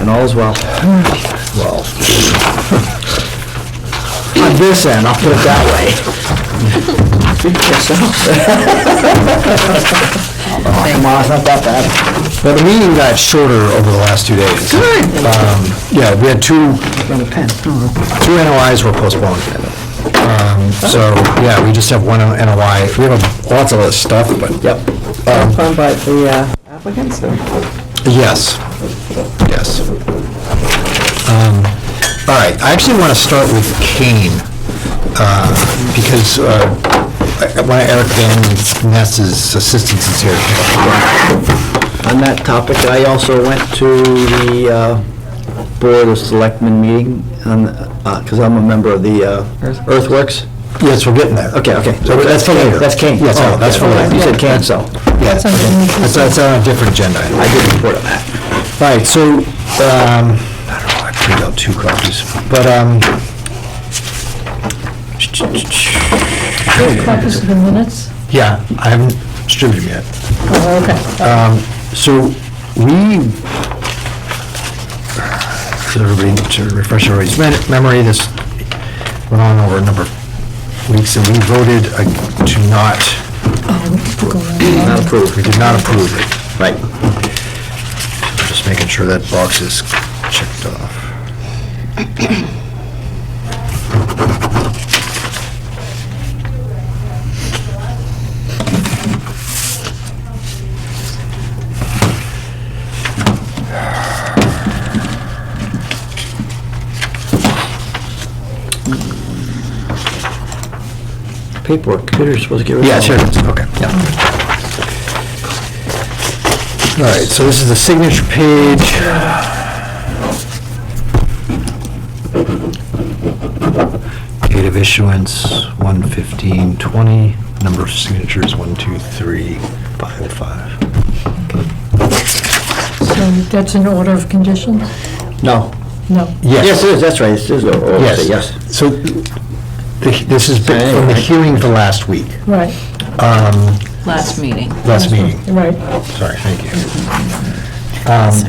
And all is well. Well, on this end, I'll put it that way. Oh, come on, it's not that bad. Well, the meeting got shorter over the last 2 days. Good. Yeah, we had two Got a pen. NOIs were postponed. So, yeah, we just have one NOI. We have lots of other stuff, but. Yep. Found by the applicants, or? Yes, yes. All right, I actually want to start with Kane, because one of Eric Van Ness's assistants is here. On that topic, I also went to the Board of Selectmen meeting, because I'm a member of the Earthworks. Yes, we're getting there. Okay. So that's for later. That's Kane. Yes, Oh, that's for okay. later. You said Kane, so Yeah, that's on a different agenda. I did report on that. All right, so, I don't know, I printed out 2 copies, but, Copies of the minutes? yeah, I haven't distributed them yet. Oh, okay. So we, for everybody, to refresh everybody's memory, this went on over a number of weeks, and we voted to not, Not approved. we did not approve it. Right. Just making sure that box is checked off. Paperwork, computer's supposed to get rid of. Yeah, sure, okay, yeah. All right, so this is the signature page. Date of issuance, 1/15/20, number of signatures, 1, 2, 3, 5, 5. So that's an order of conditions? No. No. Yes, it is, that's right, it is, yes. So this has been from the hearing for last week, Right, Last meeting. last meeting. right. Sorry, thank you.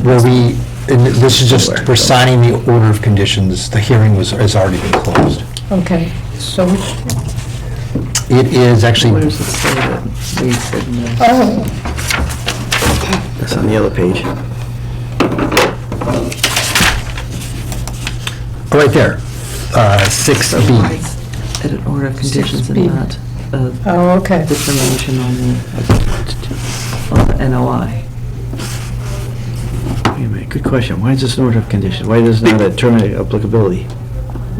Where we, and this is just, we're signing the order of conditions. The hearing has already been closed. Okay, so, It is actually, Where does it say that we said no? oh, That's on the other page. right there, 6B. Edit order of conditions 6B. and not oh, okay. determination on the NOI. Wait a minute, good question. Why is this an order of condition? Why does it not determine applicability?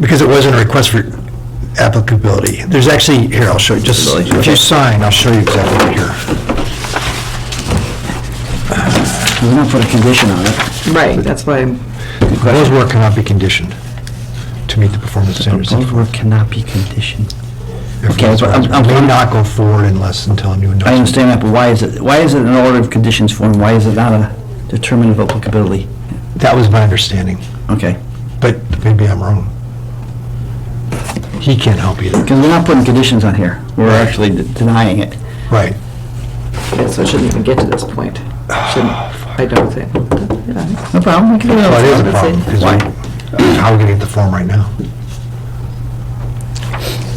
Because it wasn't a request for applicability. There's actually, here, I'll show you, just, if you sign, I'll show you exactly right here. We're not put a condition on it. Right, that's why Proposed work cannot be conditioned to meet the performance standards. Proposed work cannot be conditioned. Okay, but I'm- may not go forward unless until a new I endorsement. understand that, but why is it an order of conditions form? Why is it not a determinant of applicability? That was my understanding, Okay, but maybe I'm wrong. He can't help either. because we're not putting conditions on here. We're actually denying it. Right. so it shouldn't even get to this point. Shouldn't, I don't think. No problem. We can do it. Well, it is a Let's problem, see. because Why? how are we gonna get the form right now?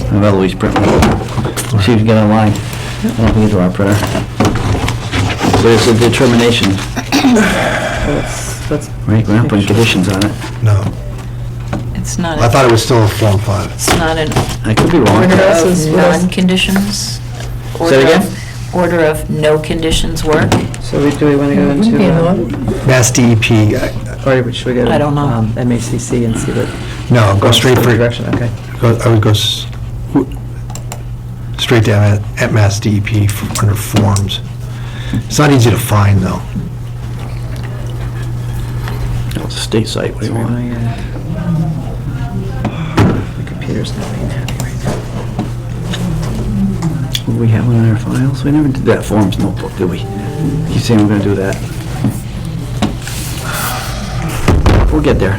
I've Eloise print one. See if you can get online. I don't think it's our printer. So it's a determination, Let's right? We're not putting conditions on it. No. It's not, I thought it was still a Form 5. it's not an I could be wrong. order This of is- non-conditions? Say it Order again? of- Order of no conditions work? So do we want to go into, You know what? Mass DEP, or should we go to? I don't know. MACC and see what? no, go straight for, Direction, okay. I would go straight down at Mass DEP under forms. It's not easy to find, though. It's a state site, what do you want? The computer's not being happy right now. Do we have one in our files? We never did that forms notebook, did we? Keep saying we're gonna do that. We'll get there.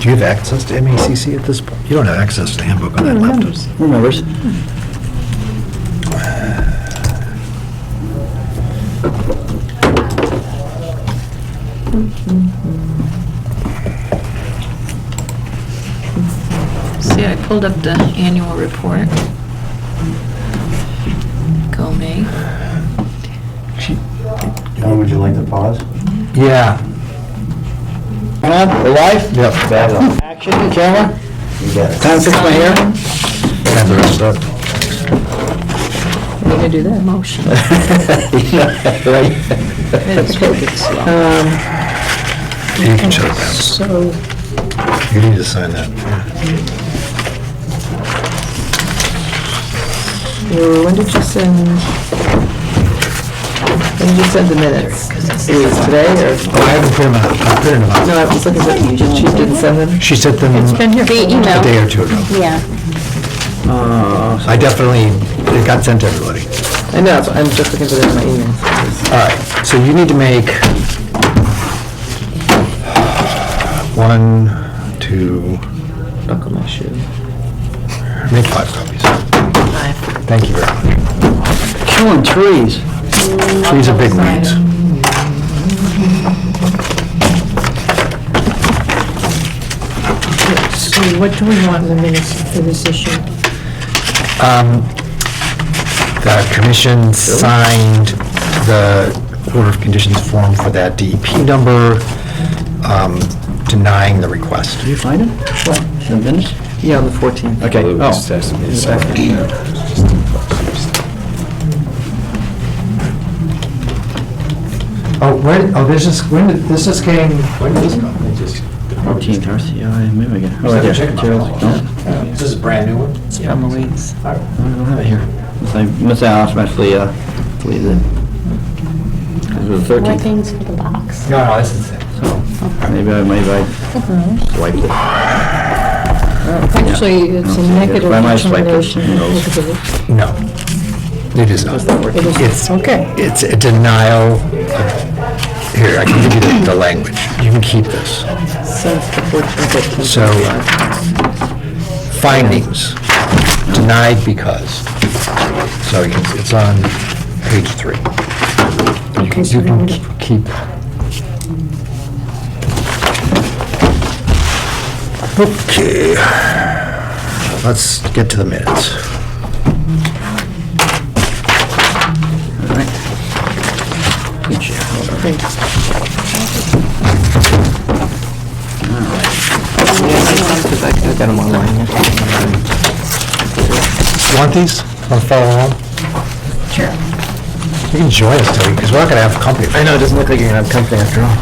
Do you have access to MACC at this point? You don't have access to the handbook on that laptop. Who remembers? See, I pulled up the annual report. Go me. John, would you like to pause? Yeah. On, we're live? Yep. Action, camera. You got it. Time to fix my hair. Have the rest of it. We're gonna do that. Motion. Right. It's slow. You can shut it down. So, You need to sign that. Well, when did you send, the minutes? Louise, today, or? Oh, I haven't put them out. I printed them out. No, I was looking for, she didn't send them? She sent them it's been here for a while. a day or two ago. Yeah. I definitely, it got sent to everybody. I know, I'm just looking for them in my emails. All right, so you need to make 1, 2, Buckle my shoe. make 5 copies. Five. Thank you very much. Killing trees. These are big weeds. So what do we want in the minutes for this issue? The commission signed the order of conditions form for that DEP number, denying the request. Did you find him? What? The minutes? Yeah, on the 14th. Okay. Oh. Oh, this just came, when did this come? 14th, RCI, maybe I get it. Oh, right there. Materials. No, This is a brand new one? It's from Louise. I don't have it here. Must I automatically, delete it. It was the More 13th, things for the box. No, this is it. so maybe I swiped it. Actually, it's a Yeah. negative Why am I swiping? determination. Who knows? No, it is not. It is, It's, okay. it's a denial. Here, I can give you the language. You can keep this. So it's the 14th. So, findings, denied because. So it's on page 3. Okay, so You can we- keep. Okay. Let's get to the minutes. All right. Good share. Hold on. I got them online. Want these? Want to follow along? Sure. You can join us, Toby, because we're not going to have company. I know, it doesn't look like you're gonna have company after all.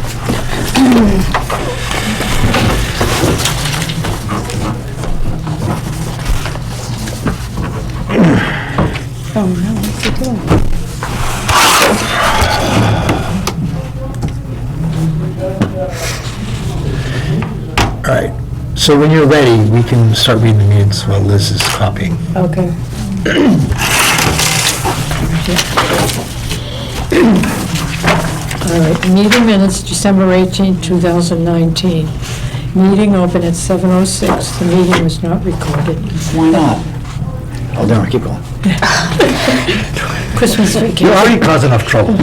Oh, no, what's it doing? All right. So when you're ready, we can start reading the minutes while Liz is copying. Okay. All right, meeting minutes, December 18, 2019. Meeting open at 7:06. The meeting was not recorded. Why not? Oh, there, keep going. Christmas You vacation. already caused enough trouble.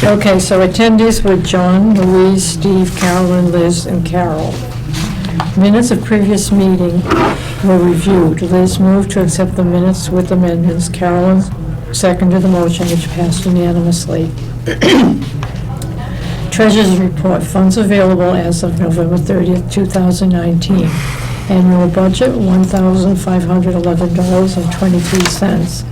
Okay, so attendees were John, Louise, Steve, Carolyn, Liz, and Carol. Minutes of previous meeting were reviewed. Liz moved to accept the minutes with amendments. Carolyn seconded the motion, which passed unanimously. Treasurer's report, funds available as of November 30th, 2019. Annual budget, $1,511.23.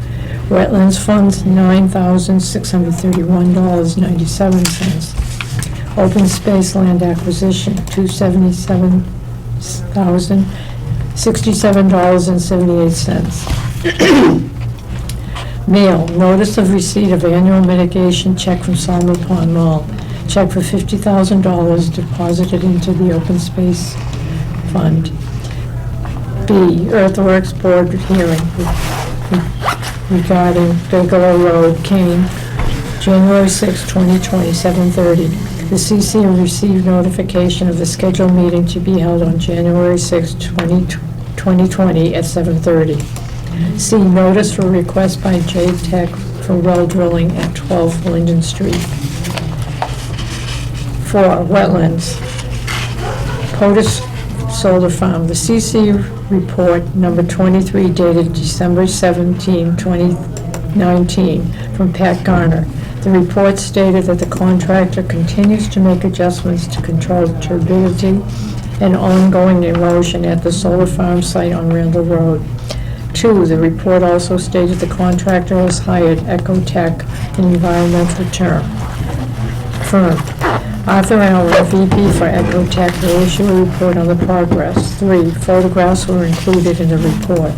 Wetlands funds, $9,631.97. Open space land acquisition, $277,067.78. Mail, notice of receipt of annual mitigation check from Salmo Pond Mall. Check for $50,000 deposited into the open space fund. B, Earthworks Board hearing regarding Bigelow Road, Kane, January 6, 2020, 7:30. The CC received notification of the scheduled meeting to be held on January 6, 2020 at 7:30. C, notice for request by J-Tech for well drilling at 12 Linden Street. 4, wetlands. POTUS Solar Farm, the CC report number 23 dated December 17, 2019, from Pat Garner. The report stated that the contractor continues to make adjustments to control turbidity and ongoing erosion at the solar farm site on Randall Road. 2, the report also stated the contractor has hired Ecotech, an environmental firm. Arthur Allen, VP for Ecotech, will issue a report on the progress. 3, photographs were included in the report.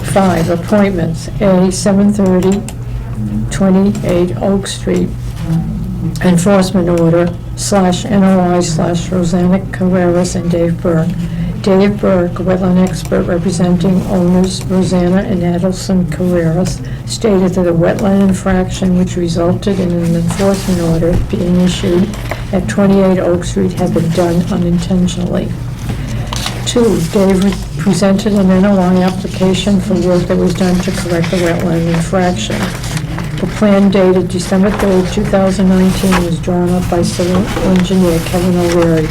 5, appointments. A, 730, 28 Oak Street, enforcement order, /NOI/Rosanna Carreras and Dave Burke. Dave Burke, wetland expert representing owners Rosanna and Adelson Carreras, stated that a wetland infraction which resulted in an enforcement order being issued at 28 Oak Street had been done unintentionally. 2, Dave presented an NOI application for work that was done to correct the wetland infraction. The plan dated December 3rd, 2019 was drawn up by civil engineer Kevin O'Leary.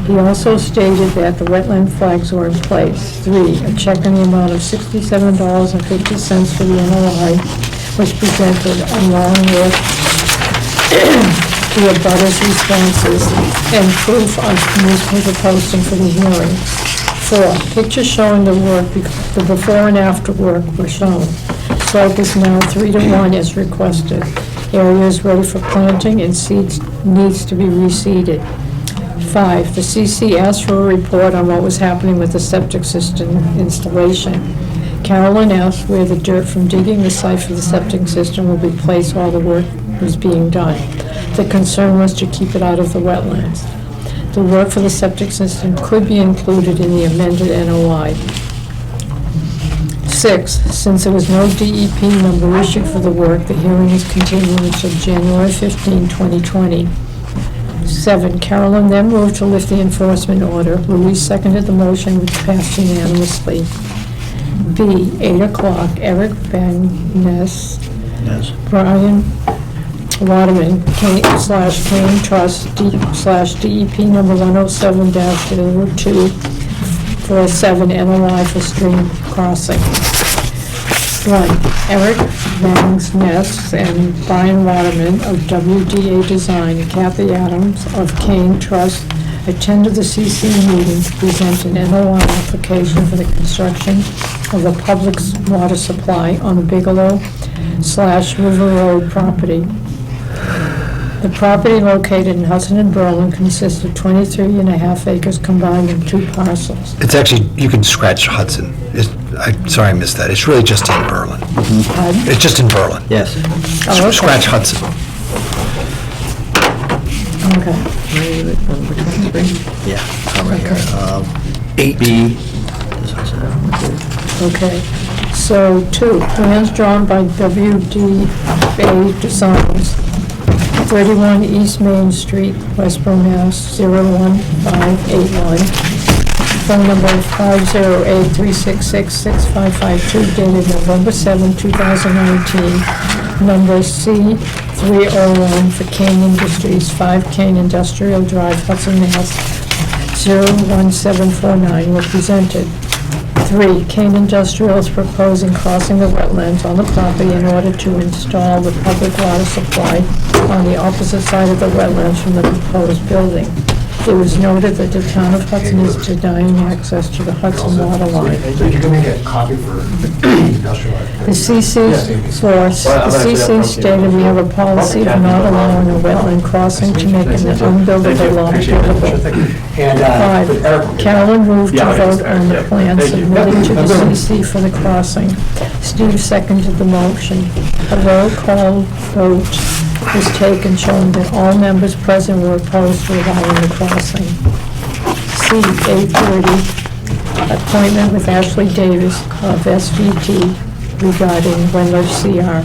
He also stated that the wetland flags were in place. 3, a check in the amount of $67.50 for the NOI was presented along with the abutters' responses and proof on newspaper posting for the hearing. 4, pictures showing the work, the before and after work were shown. Slope is now 3-to-1 as requested. Area is ready for planting and seeds needs to be reseeded. 5, the CC asked for a report on what was happening with the septic system installation. Carolyn asked where the dirt from digging the site for the septic system will be placed while the work was being done. The concern was to keep it out of the wetlands. The work for the septic system could be included in the amended NOI. 6, since there was no DEP number issued for the work, the hearing is continued until January 15, 2020. 7, Carolyn then moved to lift the enforcement order. Louise seconded the motion, which passed unanimously. B, 8 o'clock, Eric Bagness, Yes. Brian Waterman, Kane Trust, /DEP number 107-0247, NOI for stream crossing. 1, Eric Bangs Ness and Brian Waterman of WDA Design and Kathy Adams of Kane Trust attended the CC meeting to present an NOI application for the construction of a public water supply on the Bigelow/River Road property. The property located in Hudson and Berlin consists of 23.5 acres combined in 2 parcels. It's actually, you can scratch Hudson. I'm sorry I missed that. It's really just in Berlin. Pardon? It's just in Berlin. Yes. Oh, okay. Scratch Hudson. Okay. Where are you at, number 23? Yeah, come right here. 8. B. Okay, so 2, plans drawn by WDA Designs, 31 East Main Street, Westboro, Mass. 01581. Phone number 508-366-6552, dated November 7, 2019. Number C301 for Kane Industries, 5 Kane Industrial Drive, Hudson, Mass. 01749 were presented. 3, Kane Industrial is proposing crossing the wetlands on the property in order to install the public water supply on the opposite side of the wetlands from the proposed building. It was noted that the town of Hudson is denying access to the Hudson water line. You're gonna get a copy for industrial. The CC stated we have a policy of not allowing a wetland crossing to make an unbuildable lot buildable. 5, Carolyn moved to vote on the plan submitted to the CC for the crossing. Steve seconded the motion. A roll call vote was taken showing that all members present were opposed to allowing the crossing. C, 8:30, appointment with Ashley Davis of SVT regarding Wendler CR.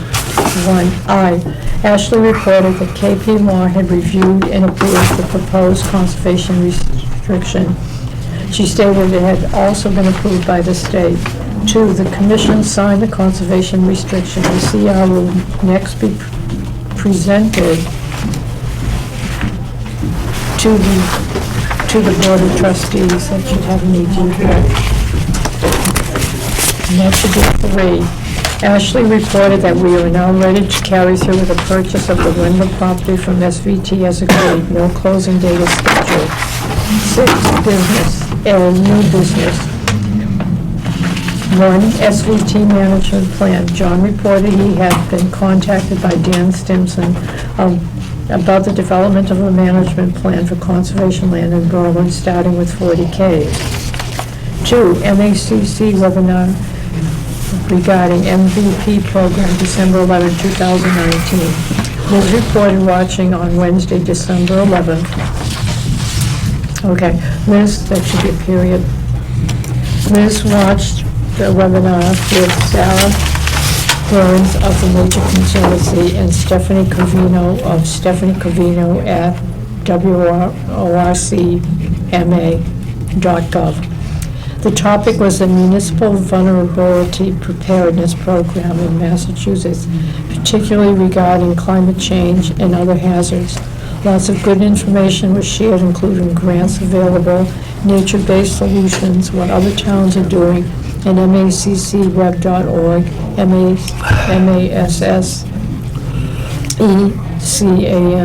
1I, Ashley reported that KP Law had reviewed and approved the proposed conservation restriction. She stated it had also been approved by the state. 2, the commission signed the conservation restriction. The CR will next be presented to the Board of Trustees. That should have an ED there. And that should be 3. Ashley reported that we are now ready to carry through with the purchase of the Wyndham property from SVT as agreed. No closing date is scheduled. 6, business, new business. 1, SVT management plan. John reported he had been contacted by Dan Stimson about the development of a management plan for conservation land in Berlin, starting with 40 Ks. 2, MACC webinar regarding MVP program, December 11, 2019. Liz reported watching on Wednesday, December 11th. Okay, Liz, that should be a period. Liz watched the webinar with Sarah Burns of the Nature Conservancy and Stephanie Covino of Stephanie Covino at WRORCMA.gov. The topic was the Municipal Vulnerability Preparedness Program in Massachusetts, particularly regarding climate change and other hazards. Lots of good information was shared, including grants available, nature-based solutions, what other towns are doing, and maccweb.org,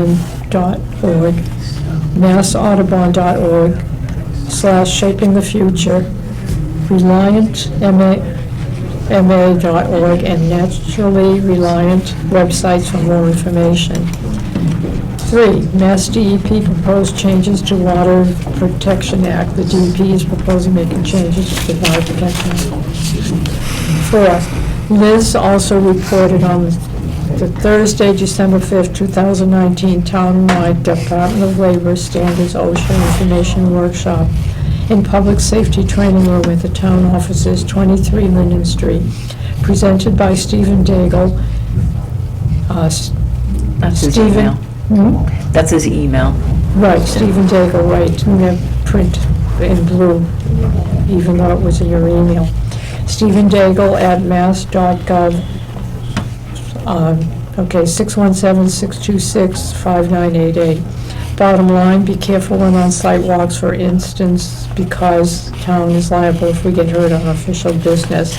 massecan.org, massaudubon.org/shaping the future, reliant.ma.org, and Naturally Reliant websites for more information. 3, Mass DEP proposed changes to Water Protection Act. The DEP is proposing making changes to the Water Protection Act. 4, Liz also reported on the Thursday, December 5th, 2019, town-wide Department of Labor Standards OSHA Information Workshop in Public Safety Training Room at the town offices, 23 Linden Street, presented by Stephen Daigle. That's his Stephen- email. That's his email. Right, Stephen Daigle, right, in the print in blue, even though it was in your email. Stephen Daigle at mass.gov, 617-626-5988. Bottom line, be careful when on sidewalks, for instance, because town is liable if we get hurt on official business.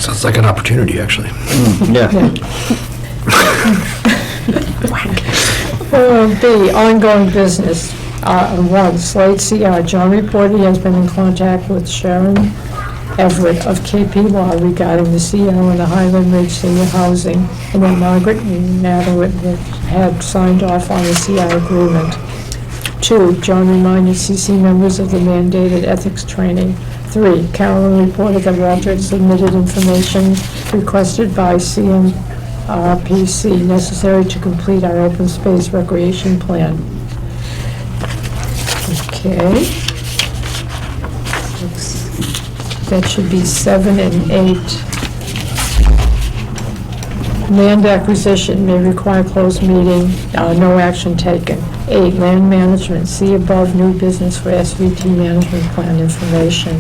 Sounds like an opportunity, actually. Yeah. B, ongoing business. 1, Slade CR. John reported he has been in contact with Sharon Everett of KP Law regarding the CO and the Highland Ridge Senior Housing, and that Margaret Nadeau had signed off on the CR agreement. 2, John reminded CC members of the mandated ethics training. 3, Carolyn reported that Walter had submitted information requested by CMRPC necessary to complete our open space recreation plan. Okay. That should be 7 and 8. Land acquisition may require closed meeting, no action taken. 8, land management, see above new business for SVT management plan information.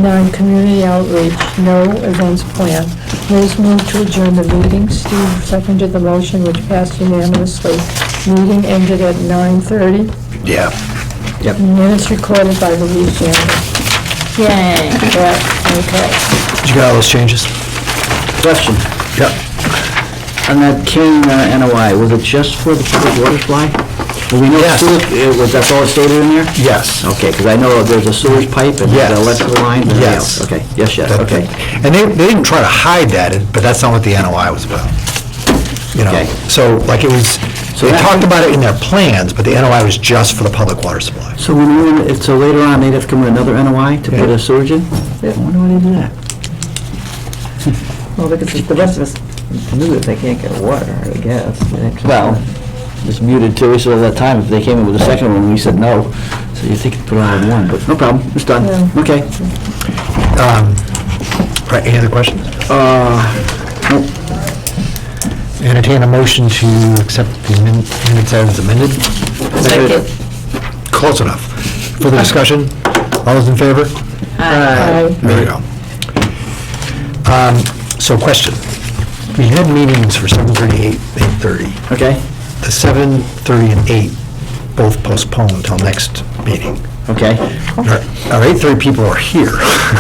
9, community outreach, no events planned. Liz moved to adjourn the meeting. Steve seconded the motion, which passed unanimously. Meeting ended at 9:30. Yeah. Minutes recorded by Louise Janice. Yay. Yeah, okay. Did you get all those changes? Question. Yep. On that King NOI, was it just for the public water supply? Do we know Yes. that's all it stated in there? Yes. Okay, because I know there's a sewage pipe and there's Yes. an electrical line. and everything Yes. else. Okay, yes, That- okay. And they didn't try to hide that, but that's not what the NOI was about. You know, Okay. so like it was, So they that- talked about it in their plans, but the NOI was just for the public water supply. So so later on, they'd have to come with another NOI to put Yeah. a sewage in? I wonder why they do that. Well, because the rest of us knew that they can't get water, I guess. Well, it's muted too, so at that time, if they came in with a second one, we said no. So you think you put it all in one, but no problem, it's done. Yeah. Okay. Right, any other questions? Nope. Entertain a motion to accept the minutes as amended? Second. Close enough. Further discussion? All those in favor? Aye. There we go. So question, we had meetings for 7:30, 8:30. Okay, The 7:30 and 8 both postponed until next meeting. okay, Our 8:30 people are here.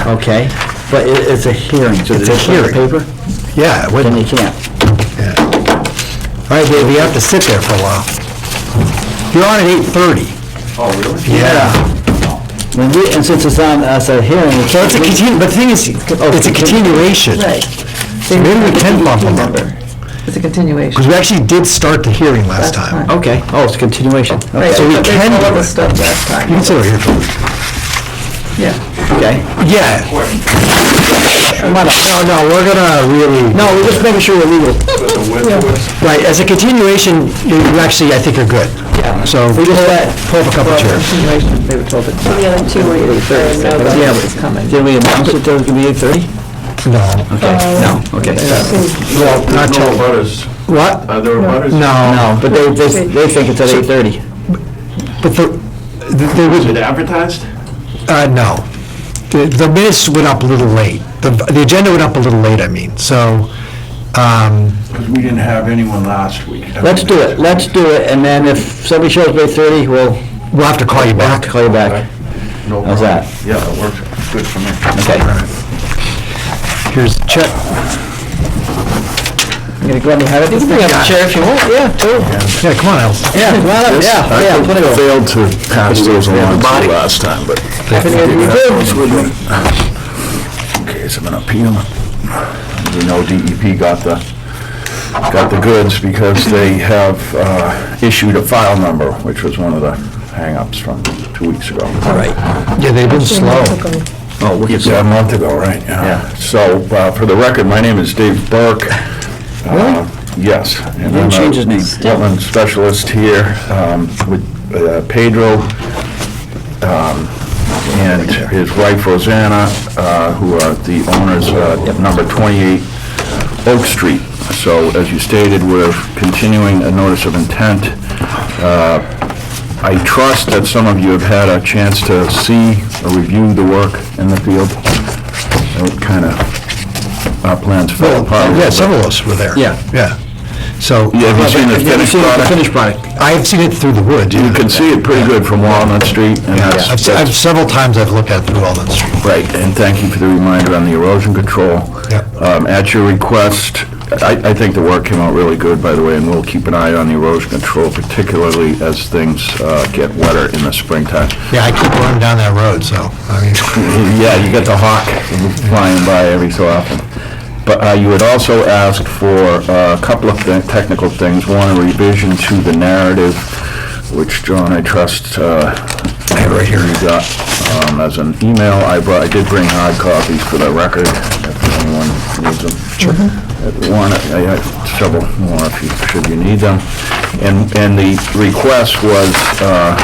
okay. But it's a hearing, so It's they a put it on hearing. paper? Yeah, Then they wouldn't, can't. yeah. All right, Dave, we have to sit there for a while. You're on at 8:30. Oh, really? Yeah. And since it's on, as a hearing, we So can't... it's a continu, but the thing is, it's a continuation. Right. So maybe we can bump them up. It's a continuation. Because we actually did start the hearing last Last time. time. Okay, oh, it's a continuation. Right, So we but they can told do us it. stuff last time. You can sit over here. Yeah. Okay. Yeah. No, we're gonna really... No, we're just making sure we're legal. Right, as a continuation, you actually, I think, are good. Yeah. So We just pull up a couple Well, chairs. continuation, they were told it. The other two were Yeah, but It's coming. Did we announce it till it's gonna be 8:30? No. Okay, no, okay. Well, not till... butters. What? Are there butters? No. But they think it's at 8:30. But they Is it would, advertised? no. The minutes went up a little late. The agenda went up a little late, I mean, so, Because we didn't have anyone last week. Let's do it, and then if somebody shows up at 8:30, we'll we'll have to call you we'll have back. to call you back. No How's problem. that? Yeah, that works good for me. Okay. Here's the check. You gonna go ahead and have it? You can bring up a chair if you want, yeah, too. Yeah, come on, Alice. Yeah, come on up, yeah, put it over. Failed to pass those along to you last time, but in case of an appeal. We know DEP got the goods because they have issued a file number, which was one of the hang-ups from 2 weeks ago. Right. Yeah, they've been slow. Oh, we'll get Yeah, a some. month ago, right, yeah. Yeah. So, for the record, my name is Dave Burke. Yes. And Didn't I'm a change his name. wetland specialist here with Pedro and his wife Rosanna, who are the owners of number 28 Oak Street. So, as you stated, we're continuing a notice of intent. I trust that some of you have had a chance to see or review the work in the field. Kind of, our plans fell apart. a little Yeah, bit. several of us were there. Yeah. Yeah. So, Yeah, have you seen the Have you finished seen the product? finished product? I've seen it through the wood. You can see it pretty good from Walnut Street, and I've several times I've looked at it through Walnut Street. right, and thank you for the reminder on the erosion control. Yep. At your request, I think the work came out really good, by the way, and we'll keep an eye on the erosion control, particularly as things get wetter in the springtime. Yeah, I keep running down that road, so, I mean, Yeah, you get the hawk flying by every so often. But you had also asked for a couple of technical things. One, a revision to the narrative, which, John, I trust right here you got as an email. I did bring hard copies for the record, if anyone needs them. Sure. One, I have several more should you need them. And the request was,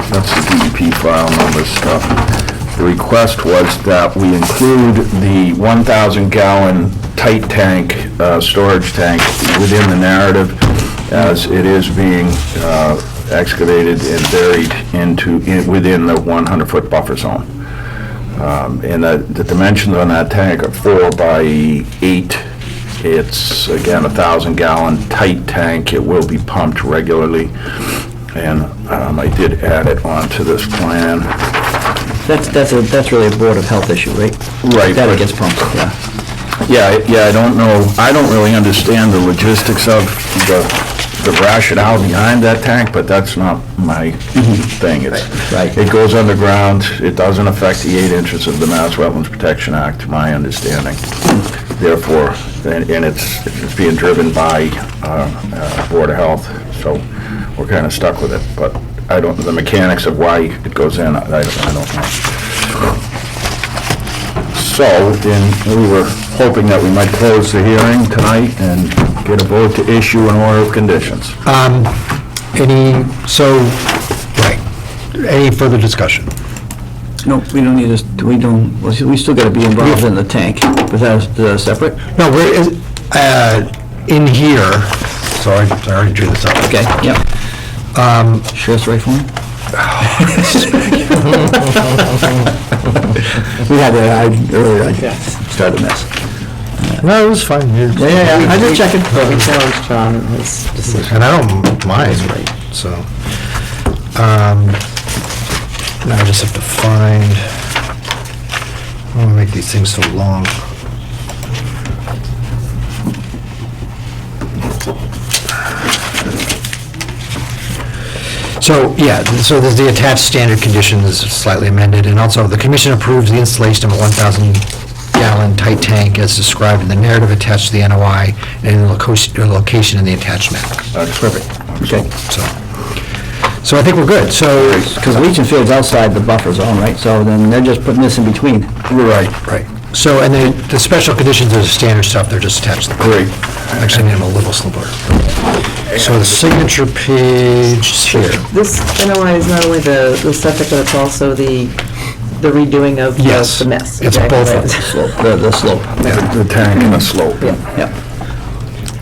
that's the DEP file number stuff. The request was that we include the 1,000-gallon tight tank, storage tank within the narrative as it is being excavated and buried within the 100-foot buffer zone. And the dimensions on that tank are 4 by 8. It's, again, a 1,000-gallon tight tank. It will be pumped regularly. And I did add it onto this plan. That's really a Board of Health issue, right? Right, That it but- gets pumped, yeah. Yeah, I don't know, I don't really understand the logistics of the rationale behind that tank, but that's not my thing. It's- Right. It goes underground, it doesn't affect the 8 inches of the Mass Wetlands Protection Act, to my understanding. Therefore, and it's being driven by Board of Health, so we're kind of stuck with it, but I don't, the mechanics of why it goes in, I don't know. So, we were hoping that we might close the hearing tonight and get a vote to issue an order of conditions. any further discussion? No, we don't need this, we still gotta be involved in the tank, but that's separate? No, we're, in here, sorry, I already drew this up. Okay, yep. Sure it's right for me? We had that, earlier, I started a mess. No, it was fine. Yeah, I'm just checking. But we challenged John in his decision. And I don't mind, so. Now I just have to find, I don't want to make these things so long. So, yeah, so there's the attached standard conditions slightly amended, and also the commission approves the installation of a 1,000-gallon tight tank as described in the narrative attached to the NOI and in the location in the attached map. Perfect. Okay. So I think we're good, so. Because Legion Field's outside the buffer zone, right? So then they're just putting this in between. Right. So, and the special conditions are the standard stuff, they're just attached to the. Great. Actually, I need them a little simpler. So the signature page is here. This NOI is not only the septic, but it's also the redoing of Yes, the mess. it's Exactly both right. of them. The slope. The tank and the slope. Yeah.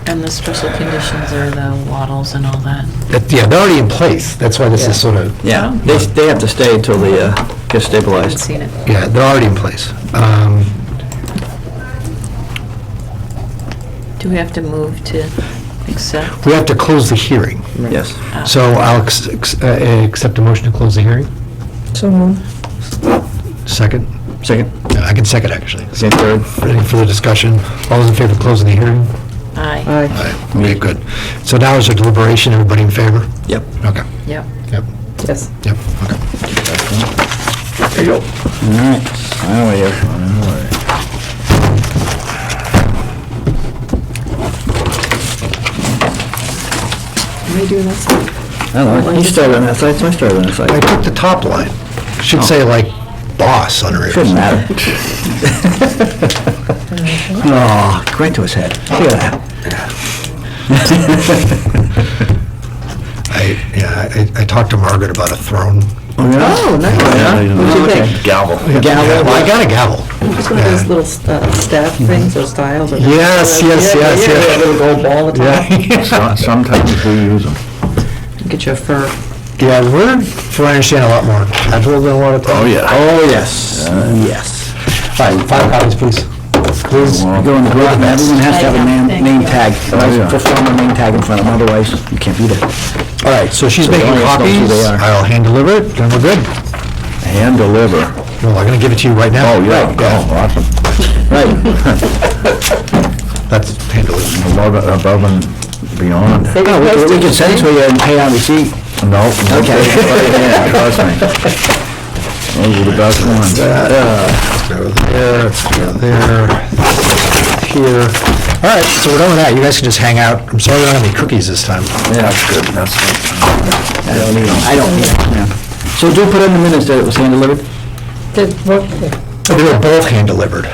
And the special conditions are the wattles and all that. Yeah, they're already in place, that's why this is sort of, Yeah, they have to stay until they get I haven't stabilized. seen it. yeah, they're already in place. Do we have to move to accept? We have to close the hearing. Yes. So I'll accept a motion to close the hearing. So moved. Second? Second. Yeah, I can second, actually. Second, third. Any further discussion? All those in favor of closing the hearing? Aye. Aye. Okay, good. So now is our deliberation, everybody in favor? Yep. Okay, Yep. yep, Yes. yep, okay. There you go. All right. Now we have. What are you doing that side? I don't know. He started on that side, so I started on that side. I took the top line. Should say like boss under it. Shouldn't matter. Oh, right to his head. Look at that. I talked to Margaret about a throne. Oh, nice. What'd you think? Gavel. Gavel. Well, I got a gavel. It's one of those little staff things or styles. Or Yes. Yeah, little gold ball on the top. Sometimes we use them. Get you a fur. Yeah, we're, from what I understand, a lot more casual than a lot of times. Oh, yeah. Oh, yes. Yes. All right, 5 copies, please. Please. You go in the group, and everyone has to have a name tag. Oh, yeah. Perform a name tag in front of them, otherwise you can't beat it. All right, so she's So making the audience knows who copies. they are. I'll hand deliver it, then we're good. Hand deliver. No, I'm gonna give it to you right now. Oh, yeah. Right, Oh, awesome. Right. That's hand delivered. Above and beyond. No, we can send it to you and pay on receipt. No. Okay. Yeah, trust me. Those are the best ones. Go there, here. All right, so we're done with that. You guys can just hang out. I'm sorry we don't have any cookies this time. Yeah. That's good, that's good. I don't need it. I don't need it, yeah. So do put in the minutes that it was hand delivered? Did, what, They were both hand delivered.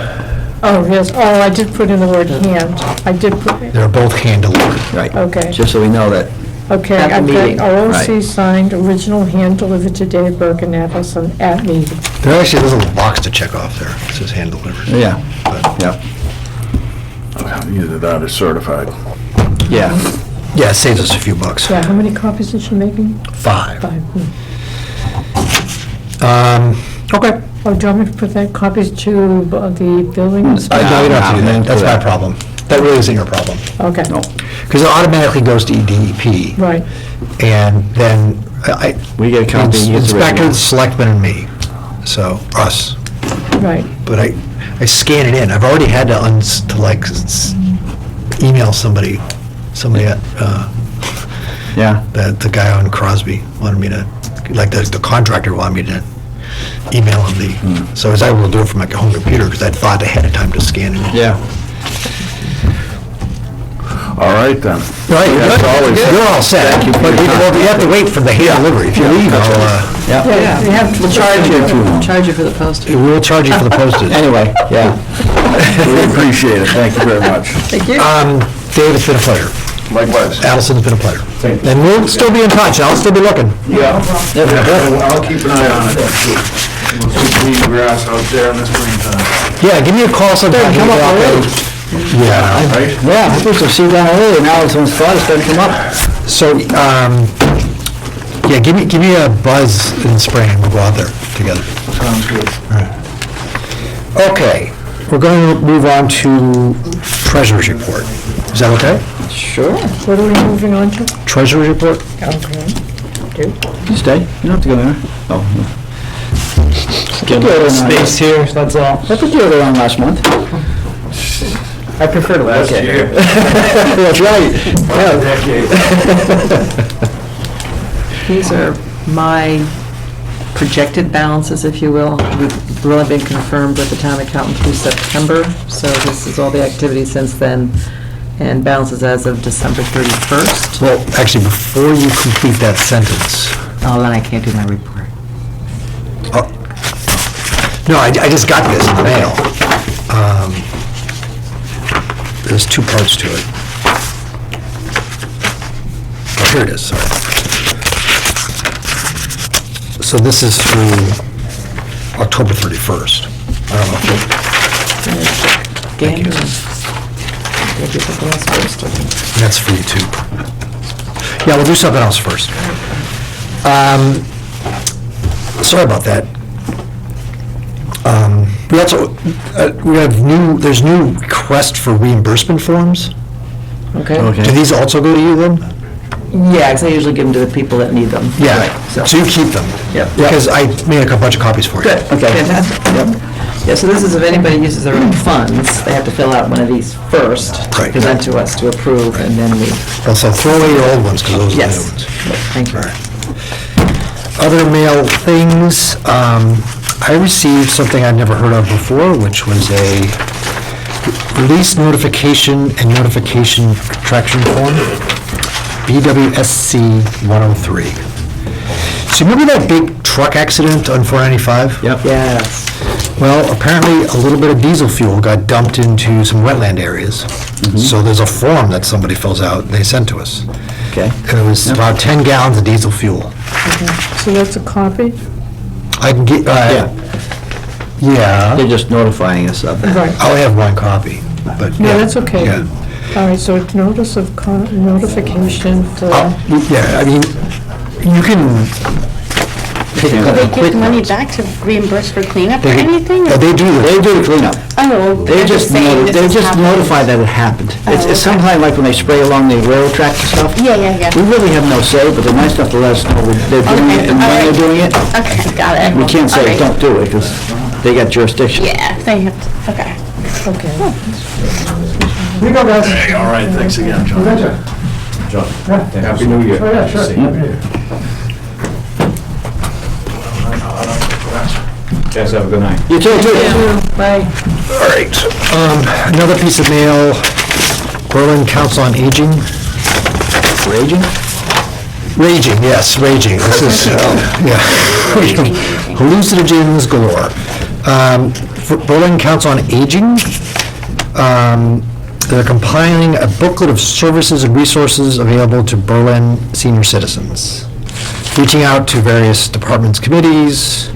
oh, yes, oh, I did put in the word hand. I did put, They were both hand delivered. Right. Okay. Just so we know that. okay, At the I've meeting, got OOC right. signed, original hand delivered to Dave Berkenapples at meeting. There actually is a little box to check off there. It says hand delivered. Yeah. Yeah. Either that or certified. Yeah. Yeah, it saves us a few bucks. Yeah, how many copies is she making? 5. 5. Okay. Oh, do you want me to put that copies to the building No, inspector? you don't have to do that. No, That's for my that. problem. That really isn't your problem. Okay, Because it automatically goes to DEP. right. And then I... We get a copy, he gets the Inspector, original. the selectmen, and me. So, us. Right, But I scan it in. I've already had to email somebody at, Yeah. the guy on Crosby wanted me to, like, the contractor wanted me to email him so I was able to do it from like a home computer because I'd thought ahead of time to scan it. Yeah. All right, then. Right, That's always- you're all set. Thank you for But your you time. have to wait for the hand delivery. If you leave, Yeah. yeah, we have to We'll charge you for the post. we'll charge you for the postage. Anyway, yeah. We appreciate it, thank you very much. Thank you. Dave, it's been a pleasure. Likewise. Allison's been a pleasure. And we'll still be in touch. I'll still be looking. Yeah, I'll keep an eye on it. We'll keep weeding grass out there in the springtime. Yeah, give me a call sometime. Come up already. Yeah. Right? Yeah, I supposed to see down earlier, now it's when Scott is starting to come up. So, yeah, give me a buzz in the spring and we'll go out there together. Sounds good. Okay, we're going to move on to treasurer's report. Is that okay? Sure. What are we moving on to? Treasurer's report? Okay. You stay. You don't have to go there. Oh. Space here, that's all. I put the other on last month. I prefer to last year. That's right. These are my projected balances, if you will. We've really been confirmed with the town accountant through September, so this is all the activity since then, and balances as of December 31st. Well, actually, before you complete that sentence, Oh, then I can't do my report. no, I just got this in the mail. There's two parts to it. Oh, here it is, sorry. So this is through October 31st. I don't know if Thank you. that's for you too. Yeah, we'll do something else first. Sorry about that. We also, there's new requests for reimbursement forms. Okay? Do these also go to you then? Yeah, because I usually give them to the people that need them. Yeah, Right, so you keep them? Yep. Because I made a bunch of copies for you. Good, fantastic. Yeah, so this is if anybody uses their own funds, they have to fill out one of these first, to Right. present to us to approve, and then we, Also, throw away your old ones, because those are the new yes. ones. Thank you. Other mail things, I received something I'd never heard of before, which was a release notification and notification traction form, BWSC 103. So remember that big truck accident on 495? Yep. Yes. Well, apparently, a little bit of diesel fuel got dumped into some wetland areas. So there's a form that somebody fills out, and they sent to us. Okay. And it was about 10 gallons of diesel fuel. So that's a copy? I can get, yeah, They're just notifying us of that. Right. I only have one copy, but. No, yeah, that's okay. yeah. All right, so it's notice of notification for, Yeah, I mean, you can, Take a Do couple they quick give money notes. back to reimburse for cleanup or they anything? they do They this. do the cleanup. Oh, They're just, saying this they're is just happening. notified that it happened. Oh, It's okay. sometimes like when they spray along the railroad tracks and stuff. Yeah, yeah, yeah. We really have no say, but they're nice enough to let us know they're doing Okay, it and when all they're right. doing it. Okay, got it. We can't All say, right. don't do it, because they got jurisdiction. Yeah, they have to, okay. okay. All right, thanks again, John. John, Happy New Year. Guys, have a good night. You too. Bye. All right. Another piece of mail, Berlin Council on Aging. Raging? Raging, yes, raging. This is, yeah. Hallucinogens galore. For Berlin Council on Aging, they're compiling a booklet of services and resources available to Berlin senior citizens, reaching out to various departments, committees.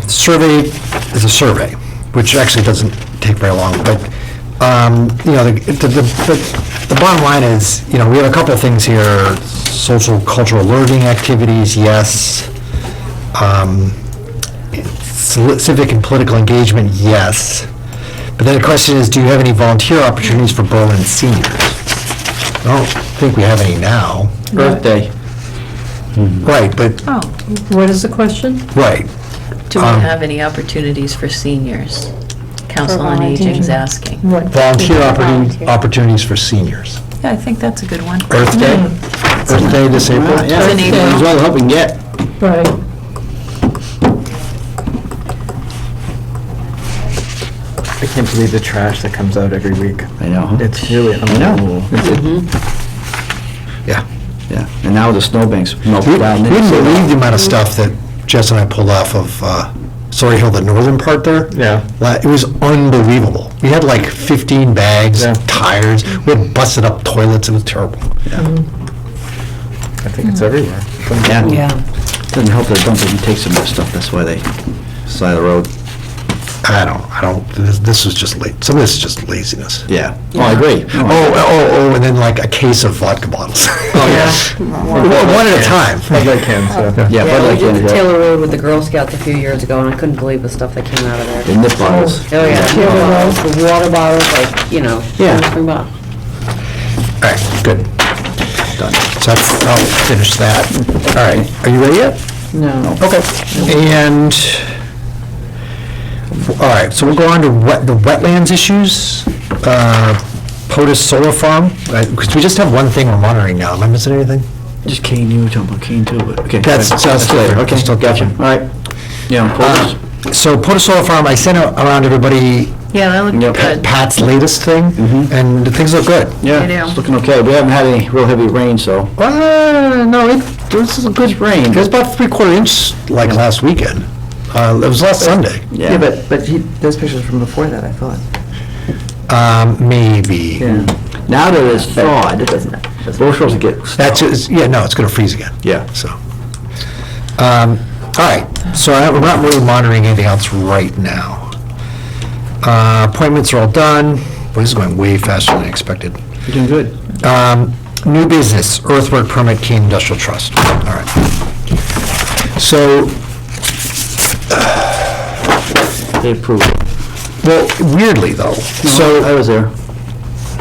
Survey is a survey, which actually doesn't take very long, but, you know, the bottom line is, you know, we have a couple of things here, social, cultural learning activities, yes. Civic and political engagement, yes. But then the question is, do you have any volunteer opportunities for Berlin seniors? I don't think we have any now. Earth Day. Right, but, Oh, What is the question? right. do we have any opportunities for seniors? Council on Aging's asking. What? Volunteer Volunteer. opportunities for seniors. Yeah, I think that's a good one. Earth Day? Earth Day this April? Yeah, It's in as April. well as help we can get. Right. I can't believe the trash that comes out every week. I know, huh? It's really unbelievable. Yeah. Yeah, and now the snowbanks We melted down. wouldn't believe the amount of stuff that Jess and I pulled off of Sawyer Hill, the northern part there. Yeah. It was unbelievable. We had like 15 bags, Yeah. tires, we had busted up toilets, it was terrible. I think it's everywhere. Yeah. Doesn't help that dump doesn't take some of the stuff, that's why they side of the road. this was just late, some of this is just laziness. Yeah. Oh, I agree. And then like a case of vodka bottles. Oh, yeah. One at a time. Bud Light cans, so. Yeah, Yeah, Bud we Light did cans, the yeah. Taylor Road with the Girl Scouts a few years ago, and I couldn't believe the stuff that came out of there. The nip bottles. Oh, yeah. Taylor Road. The water bottles, like, you know. Yeah. spring bottle. All right, good. Done. So I'll finish that. All right, are you ready yet? No. Okay. And, all right, so we'll go on to the wetlands issues. POTUS Solar Farm, because we just have one thing we're monitoring now. Am I missing anything? Just Kane, you were talking about Kane too, but, okay. That's later. Okay, Still gotcha. All right. Yeah, POTUS. So POTUS Solar Farm, I sent around everybody Yeah, that looked Yep. good. Pat's latest thing, and things look good. Yeah, I do. it's looking okay. We haven't had any real heavy rain, so. No, This is a good rain. it was about 3/4 inch like last weekend. It was last Sunday. Yeah, but those pictures from before that, I thought. Maybe. Now that it's thawed, we're supposed to get. That's, yeah, no, it's gonna freeze again. Yeah. So, all right, so we're not really monitoring anything else right now. Appointments are all done. Boy, this is going way faster than I expected. You're doing good. New business, earthwork permit, Keene Industrial Trust. All right. So, They approved. well, weirdly though, I so was there.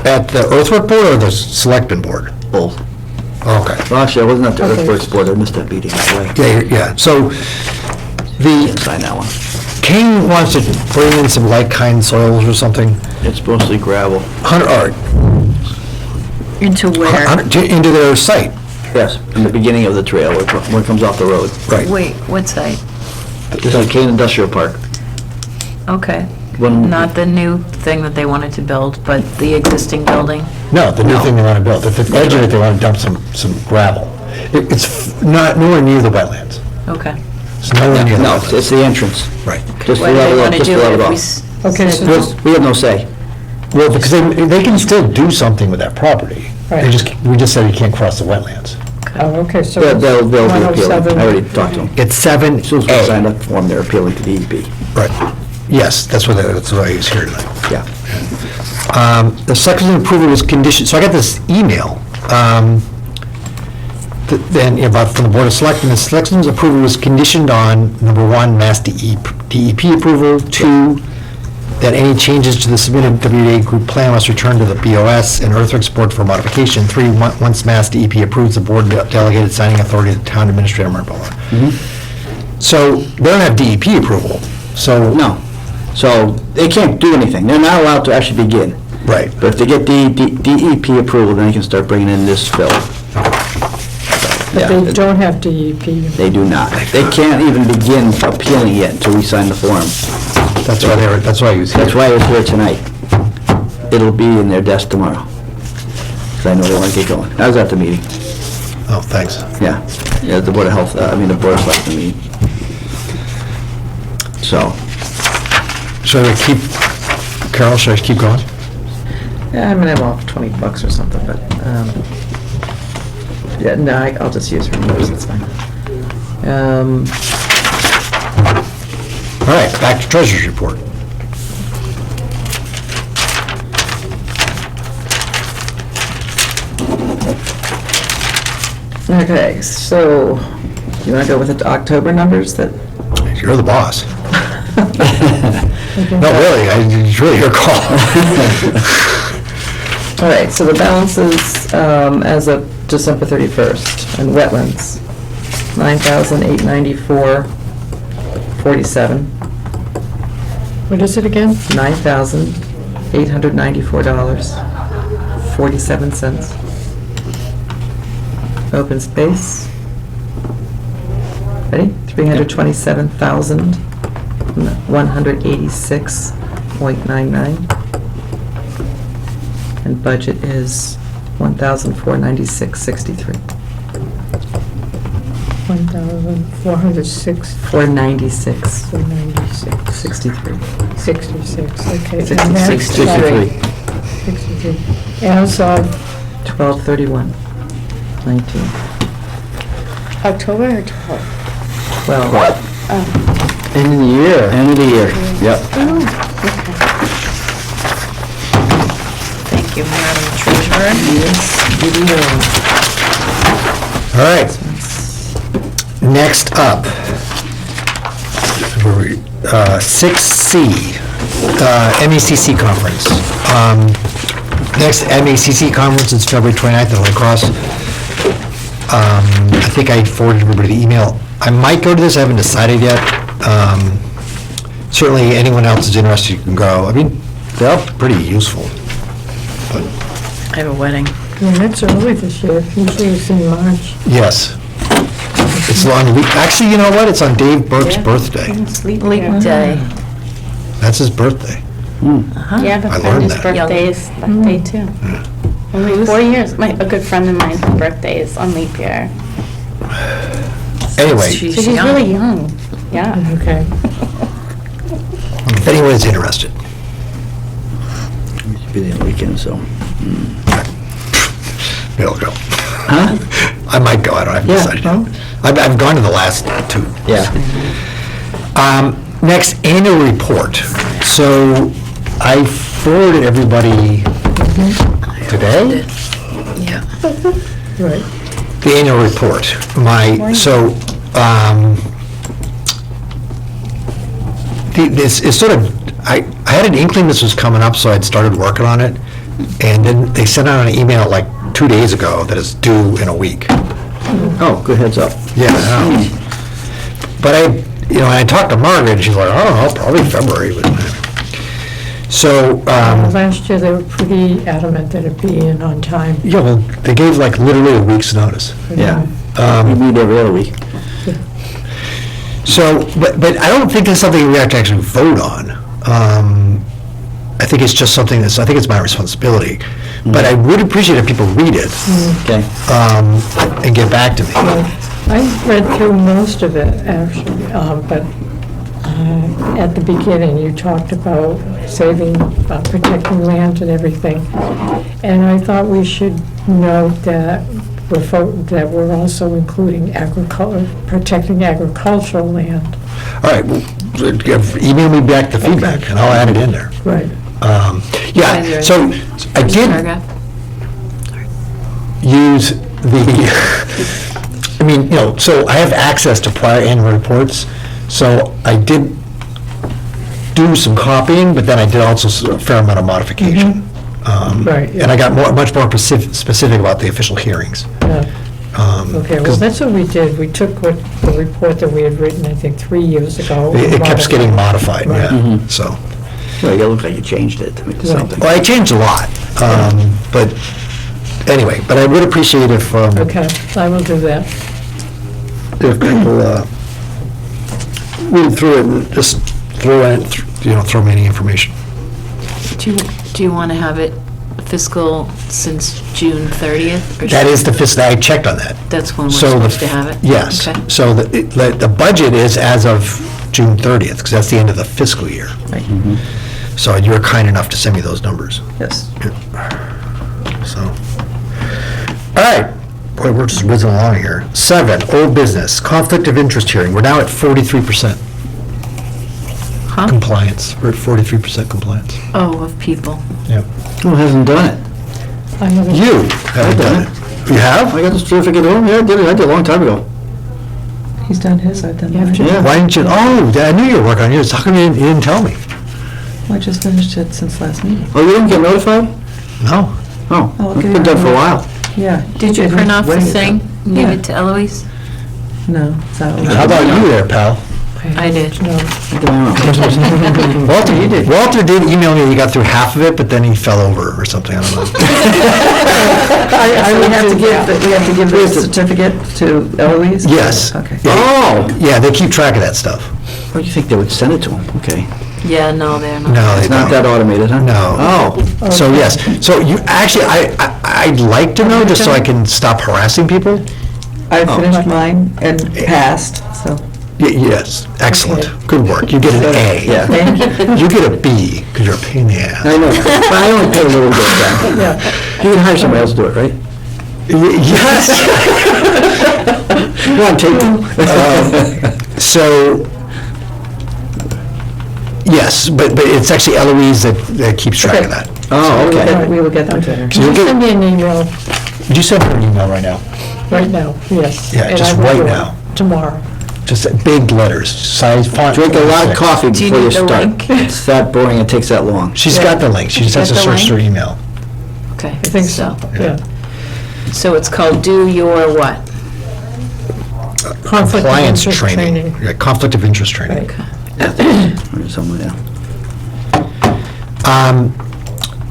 at the earthwork board or the selectmen board? Both. Okay. Well, actually, I wasn't at the earthworks board. I missed that meeting. That way. Yeah. So, Didn't the sign that one. Keene wants to bring in some like-kind soils or something. It's mostly gravel. Into where? Into their site. Yes, in the beginning of the trail, when it comes off the road. Right. Wait, what site? It's like Kane Industrial Park. Okay. When- Not the new thing that they wanted to build, but the existing building? No, the new thing they want to build. At the edge of it, they want to dump some gravel. It's not nowhere near the wetlands. Okay. It's nowhere near the No, wetlands. it's the entrance. Right. Just to What do they level it want up, to just to do level if it we off. Okay, so We have no say. Well, because they can still do something with that property. Right. We just said you can't cross the wetlands. okay, so. They'll be appealing. 107. I already talked to them. It's 7A. As soon as we signed up for them, they're appealing to the DEP. Right. Yes, that's why I was here tonight. Yeah. The selection approval was conditioned, so I got this email, then about from the Board of Selectmen, the selection's approval was conditioned on, number one, Mass DEP approval, two, that any changes to the submitted WDA group plan must return to the BOS and Earthworks Board for modification, three, once Mass DEP approves, the board delegated signing authority to the town administrator, blah, blah, blah. So, they don't have DEP approval, so. No. So they can't do anything. They're not allowed to actually begin. Right. But if they get DEP approval, then they can start bringing in this fill. But they don't have DEP. They do not. They can't even begin appealing yet until we sign the form. That's why he was here. That's why I was here tonight. It'll be in their desk tomorrow. Because I know they want to get going. I was at the meeting. Oh, thanks. Yeah. Yeah, the Board of Health, the Board of Selectmen meeting. So, Should I keep, Carol, should I keep going? Yeah, I'm gonna have off $20 or something, but, yeah, no, I'll just use her numbers, that's fine. All right, back to treasurer's report. Okay, so, you wanna go with the October numbers that? You're the boss. No, really, it's really your call. All right, so the balances as of December 31st in wetlands, $9,894.47. What is it again? $9,894.47. Open space. Ready? $327,186.99. And budget is $1,496.63. 1,406, 496, 496, 63. 66, okay. and 66. that's- 63. 63. As of 12/31/19. October or 12? 12. Oh. End of the year. End of the year, yep. Thank you, Madam Treasurer. All right. Next up, where we, 6C, MECC conference. Next MECC conference is February 29th at Holy Cross. I think I forwarded everybody the email. I might go to this, I haven't decided yet. Certainly, anyone else is interested, you can go. I mean, they're all pretty useful. I have a wedding. Yeah, it's early this year, usually it's in March. Yes. It's on, actually, you know what? It's on Dave Burke's birthday. Sleep Leap here. day. That's his birthday. Yeah, the I learned friend's that. birthday is that day too. Only 4 years. A good friend of mine's birthday is on leap year. Anyway, So she's really young. Yeah. Okay. if anyone is interested. Be there weekend, so. Maybe I'll go. Huh? I might go, I haven't Yeah, decided well. yet. I've gone to the last two. Yeah. Next, annual report. So I forwarded everybody today Yeah. Right. the annual report. This is sort of, I had an inkling this was coming up, so I'd started working on it. And then they sent out an email like 2 days ago that it's due in a week. Oh, good heads up. Yeah, I know. But I talked to Margaret, and she's like, I don't know, probably February. But so, Last year, they were pretty adamant that it be in on time. yeah, well, they gave like literally a week's notice. Yeah. We meet every other week. So, but I don't think it's something we have to actually vote on. I think it's just something I think it's my responsibility. But I would appreciate if people read it Okay. and get back to me. I read through most of it, actually, but at the beginning, you talked about saving, protecting land and everything. And I thought we should note that we're also including protecting agricultural land. All right, well, email me back the feedback, and I'll add it in there. Right. Yeah, so I did use so I have access to prior annual reports, so I did do some copying, but then I did also a fair amount of modification. Right, yeah. And I got much more specific about the official hearings. Okay, well, 'cause that's what we did. We took the report that we had written, I think, 3 years ago. It keeps getting modified, Right. yeah, so. Well, you look like you changed it to make it something. Well, I changed a lot, but anyway, but I would appreciate if Okay, I will do that. people read through it and just throw me any information. Do you want to have it fiscal since June 30th? or That is the fiscal, I checked on that. That's when we're So the- supposed to have it? Yes, Okay. so the budget is as of June 30th, because that's the end of the fiscal year. Right. So you were kind enough to send me those numbers. Yes. So, all right, boy, we're just whizzing along here. 7, old business, conflict of interest hearing. We're now at 43% Huh? compliance. We're at 43% compliance. Oh, of people. Yep. Who hasn't done it? I haven't. You haven't done it. You have? I got the certificate home, yeah, I did it a long time ago. He's done his, I've done You have mine. to- Yeah. Why didn't you, I knew you were working on yours. How come you didn't tell me? Well, I just finished it since last meeting. Oh, you didn't get notified? No. Oh, I'll it's give been you done for a a- while. Yeah. Did you It print was off the way thing? ago. Give Yeah. it to Eloise? No, it's not. How about you there, pal? I did. No. Walter, you did. Walter did email me, he got through half of it, but then he fell over or something, I don't know. We have to give the certificate to Eloise? Yes. Okay. Yeah. Oh! Yeah, they keep track of that stuff. Oh, you think they would send it to him? Okay. Yeah, no, they're not. No, they It's not don't. that automated, huh? No. Oh. So, yes, so you, actually, I'd like to know, just so I can stop harassing people. I finished mine and passed, so. Yes, excellent, good work, you get an A. Yeah. You get a B, because you're a pain in the ass. I know, but I only pay a little bit of that. Yeah. You can hire somebody else to do it, right? Yes. Come on, take it. So, Yes, but it's actually Eloise that keeps track of that. Oh, okay. We will get them to her. Can you send me an email Would you send her an email right now? right now? Yes. Yeah, And just I will right do it now. Tomorrow. Just big letters, size, font. Drink a lot of coffee Do you before you need the start. link? It's that boring, it takes that long. She's got the link, she just has to Get the search her link? email. Okay. I think so, yeah. So it's called Do Your What? Conflict of Compliance interest training. Yeah, conflict of interest training. Or somewhere, yeah.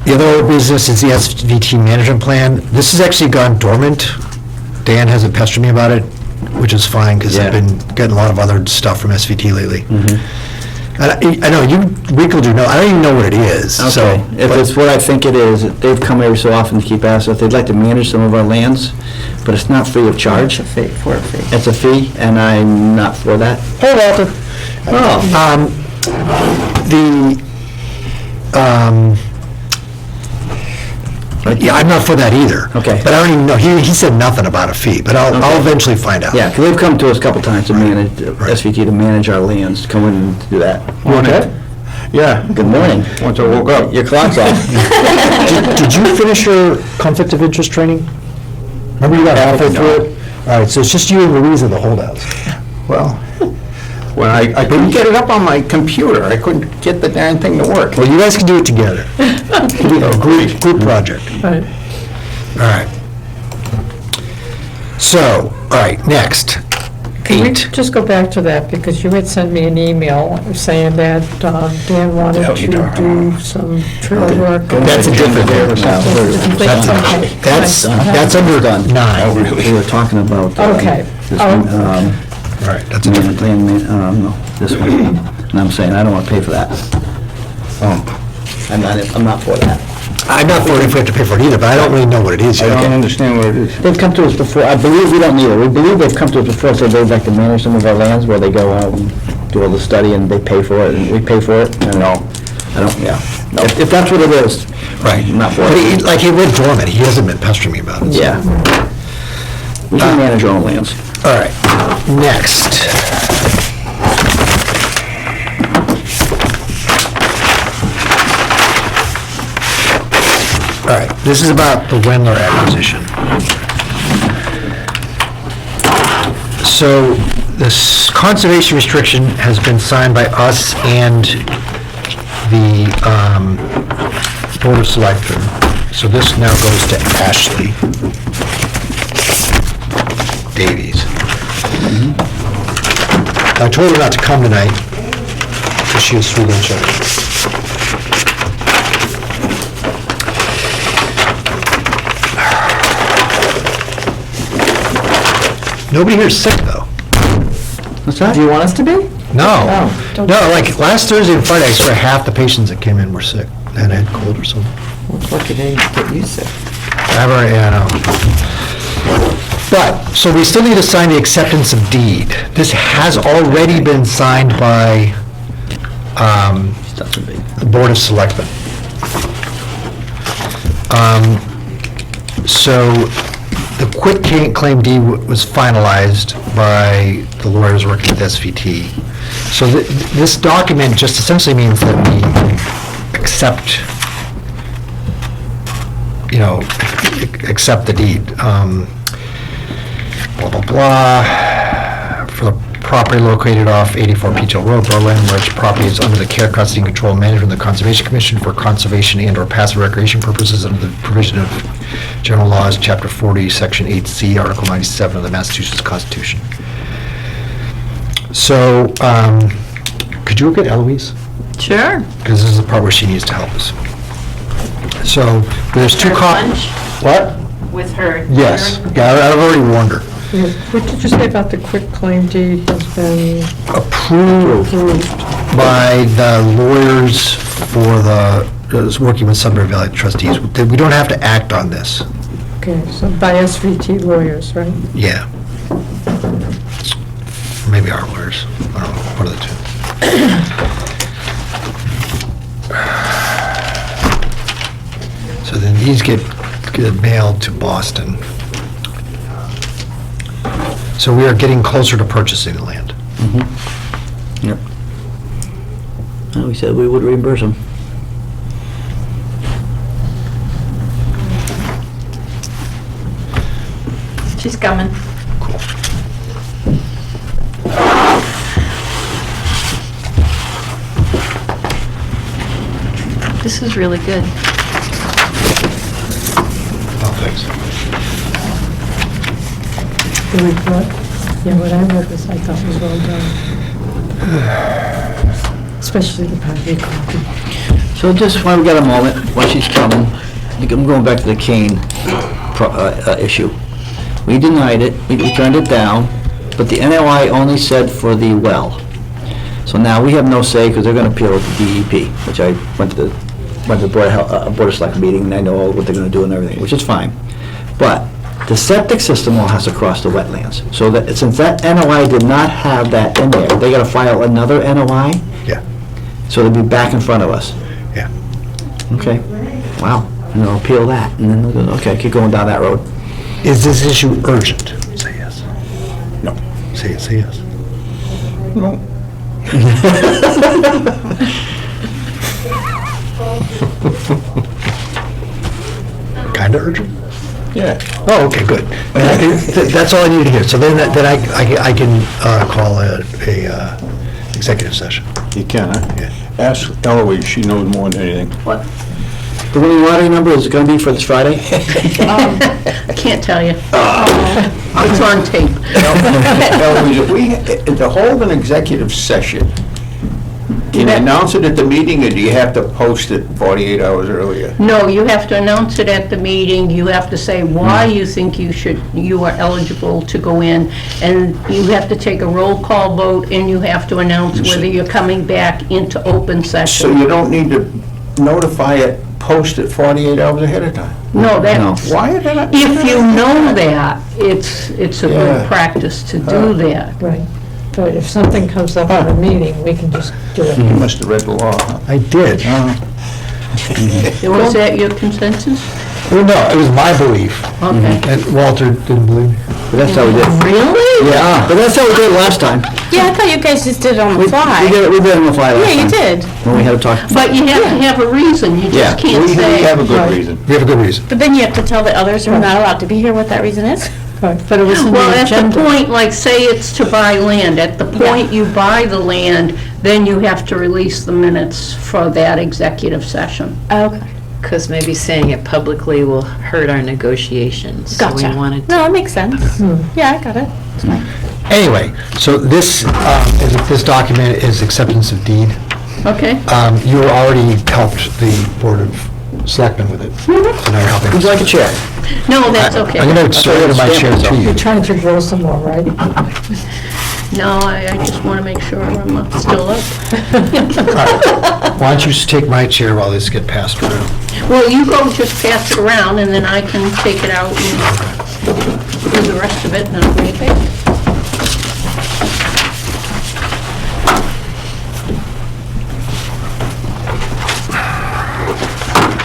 The other old business is the SVT management plan. This has actually gone dormant. Dan hasn't pestered me about it, which is fine, because I've Yeah. been getting a lot of other stuff from SVT lately. Mm-hmm. And I know, you, Rico, do know, I don't even know what it is, so. Okay, if but- it's what I think it is, they've come every so often to keep asking if they'd like to manage some of our lands, but it's not free of charge. It's a fee, for a fee. It's a fee, and I'm not for that. Hey, Walter. Yeah, I'm not for that either. Okay. But I don't even know, he said nothing about a fee, but I'll Okay. eventually find out. Yeah, because they've come to us a couple times to manage, SVT to manage our lands, to come in and do that. You okay? Yeah. Good morning. Once I woke up. Your clock's off. Did you finish your conflict of interest training? Remember you got halfway through it? All right, so it's just you and Louise are the holdouts. Well, when I couldn't get it up on my computer. I couldn't get the darn thing to work. Well, you guys can do it together. A group project. Right. All right. So, all right, next. Can we 8. just go back to that, because you had sent me an email saying that Dan wanted to do some trail work. That's a different That's under Done. 9. We were talking about. Okay. This Oh. one, All right, that's a different. no, this one. And I'm saying, I don't want to pay for that. I'm not for that. I'm not for it if we have to pay for it either, but I don't really know what it is I yet. don't understand what it is. They've come to us before, I believe we don't need it, we believe they've come to us before, so they'd like to manage some of our lands where they go out and do all the study and they pay for it, and we pay for it, and I don't, yeah. If that's what it is. Right. I'm not for But it. like, he went dormant, he hasn't been pestering me about it. so. Yeah. We can manage our own lands. All right, next. All right, this is about the Wendler acquisition. So this conservation restriction has been signed by us and the Board of Selectmen. So this now goes to Ashley Davies. I told her not to come tonight, because she has 3 grandchildren. Nobody here is sick, though. What's that? Do you want us to be? No. Oh. No, like, last Thursday and Friday, I swear half the patients that came in were sick, and had cold or something. What could they get you sick? Yeah, I know. But, so we still need to sign the acceptance of deed. This has already been signed by the Board of Selectmen. So the quitclaim deed was finalized by the lawyers working with SVT. So this document just essentially means that we accept, accept the deed. Blah, blah, blah, for the property located off 84 Peach Hill Road, Berlin, which property is under the care, custody, and control and management of the Conservation Commission for conservation and/or passive recreation purposes under the provision of General Laws, Chapter 40, Section 8C, Article 97 of the Massachusetts Constitution. So, could you look at Eloise? Sure. Because this is the part where she needs to help us. So, there's 2 copies. What? With her. Yes, yeah, I've already warned her. What did you say about the quitclaim deed has been Approved approved? by the lawyers for the, working with Sudbury Valley trustees. We don't have to act on this. Okay, so by SVT lawyers, right? Yeah. Maybe our lawyers. I don't know, one of the 2. So then these get mailed to Boston. So we are getting closer to purchasing the land. Yep. And we said we would reimburse them. She's coming. This is really good. Oh, thanks. The report, yeah, what I read was, I thought was well done. Especially the party copy. So just while we got a moment, while she's coming, I'm going back to the Kane issue. We denied it, we turned it down, but the NOI only said for the well. So now we have no say because they're going to appeal it to DEP, which I went to the Board of Select meeting, and I know what they're going to do and everything, which is fine. But the septic system all has to cross the wetlands. So that, since that NOI did not have that in there, they got to file another NOI? Yeah. So they'll be back in front of us? Yeah. Okay, wow, and they'll appeal that, and then they'll go, okay, keep going down that road. Is this issue urgent? Say yes. No. Say yes. No. Kinda urgent? Yeah. Oh, okay, good. That's all I needed to hear. So then I can call a executive session. You can, huh? Yeah. Ask Eloise, she knows more than anything. What? The winning lottery number is going to be for this Friday? I can't tell you. It's on tape. Eloise, if to hold an executive session, can you announce it at the meeting, or do you have to post it 48 hours earlier? No, you have to announce it at the meeting, you have to say why you think you are eligible to go in, and you have to take a roll call vote, and you have to announce whether you're coming back into open So session. you don't need to notify it, post it 48 hours ahead of time? No, No. that, Why are they not? if you know that, it's a Yeah. good practice to do that. Right. But if something comes up in a meeting, we can just do it. You must have read the law, huh? I did. Was that your consensus? Well, no, it was my belief, Okay. and Walter didn't believe me. But that's how we did it. Really? Yeah, but that's how we did it last time. Yeah, I thought you guys just did it on We did it on the fly last time. Yeah, you did. When we had to talk. But you have to have a reason, you Yeah, just can't We say. have a good Right. reason. We have a good reason. But then you have to tell the others who are not allowed to be here what that reason is. Right, but it was in Well, the at the agenda. point, like, say it's to buy land, at the point you buy the land, then you have to release the minutes for that executive session. Okay. Because maybe saying it publicly will hurt our negotiations. So Gotcha. we wanted No, that makes sense. Yeah, I got it. It's fine. Anyway, so this document is acceptance of deed. Okay? You already helped the Board of Selectmen with it. So now you're helping Would us. you like a chair? No, that's okay. I'm going to surrender my chair to you. You're trying to grow some more, right? No, I just want to make sure I'm still up. Why don't you just take my chair while this gets passed around? Well, you go just pass it around, and then I can take it out and do the rest of it, and I'll bring it back.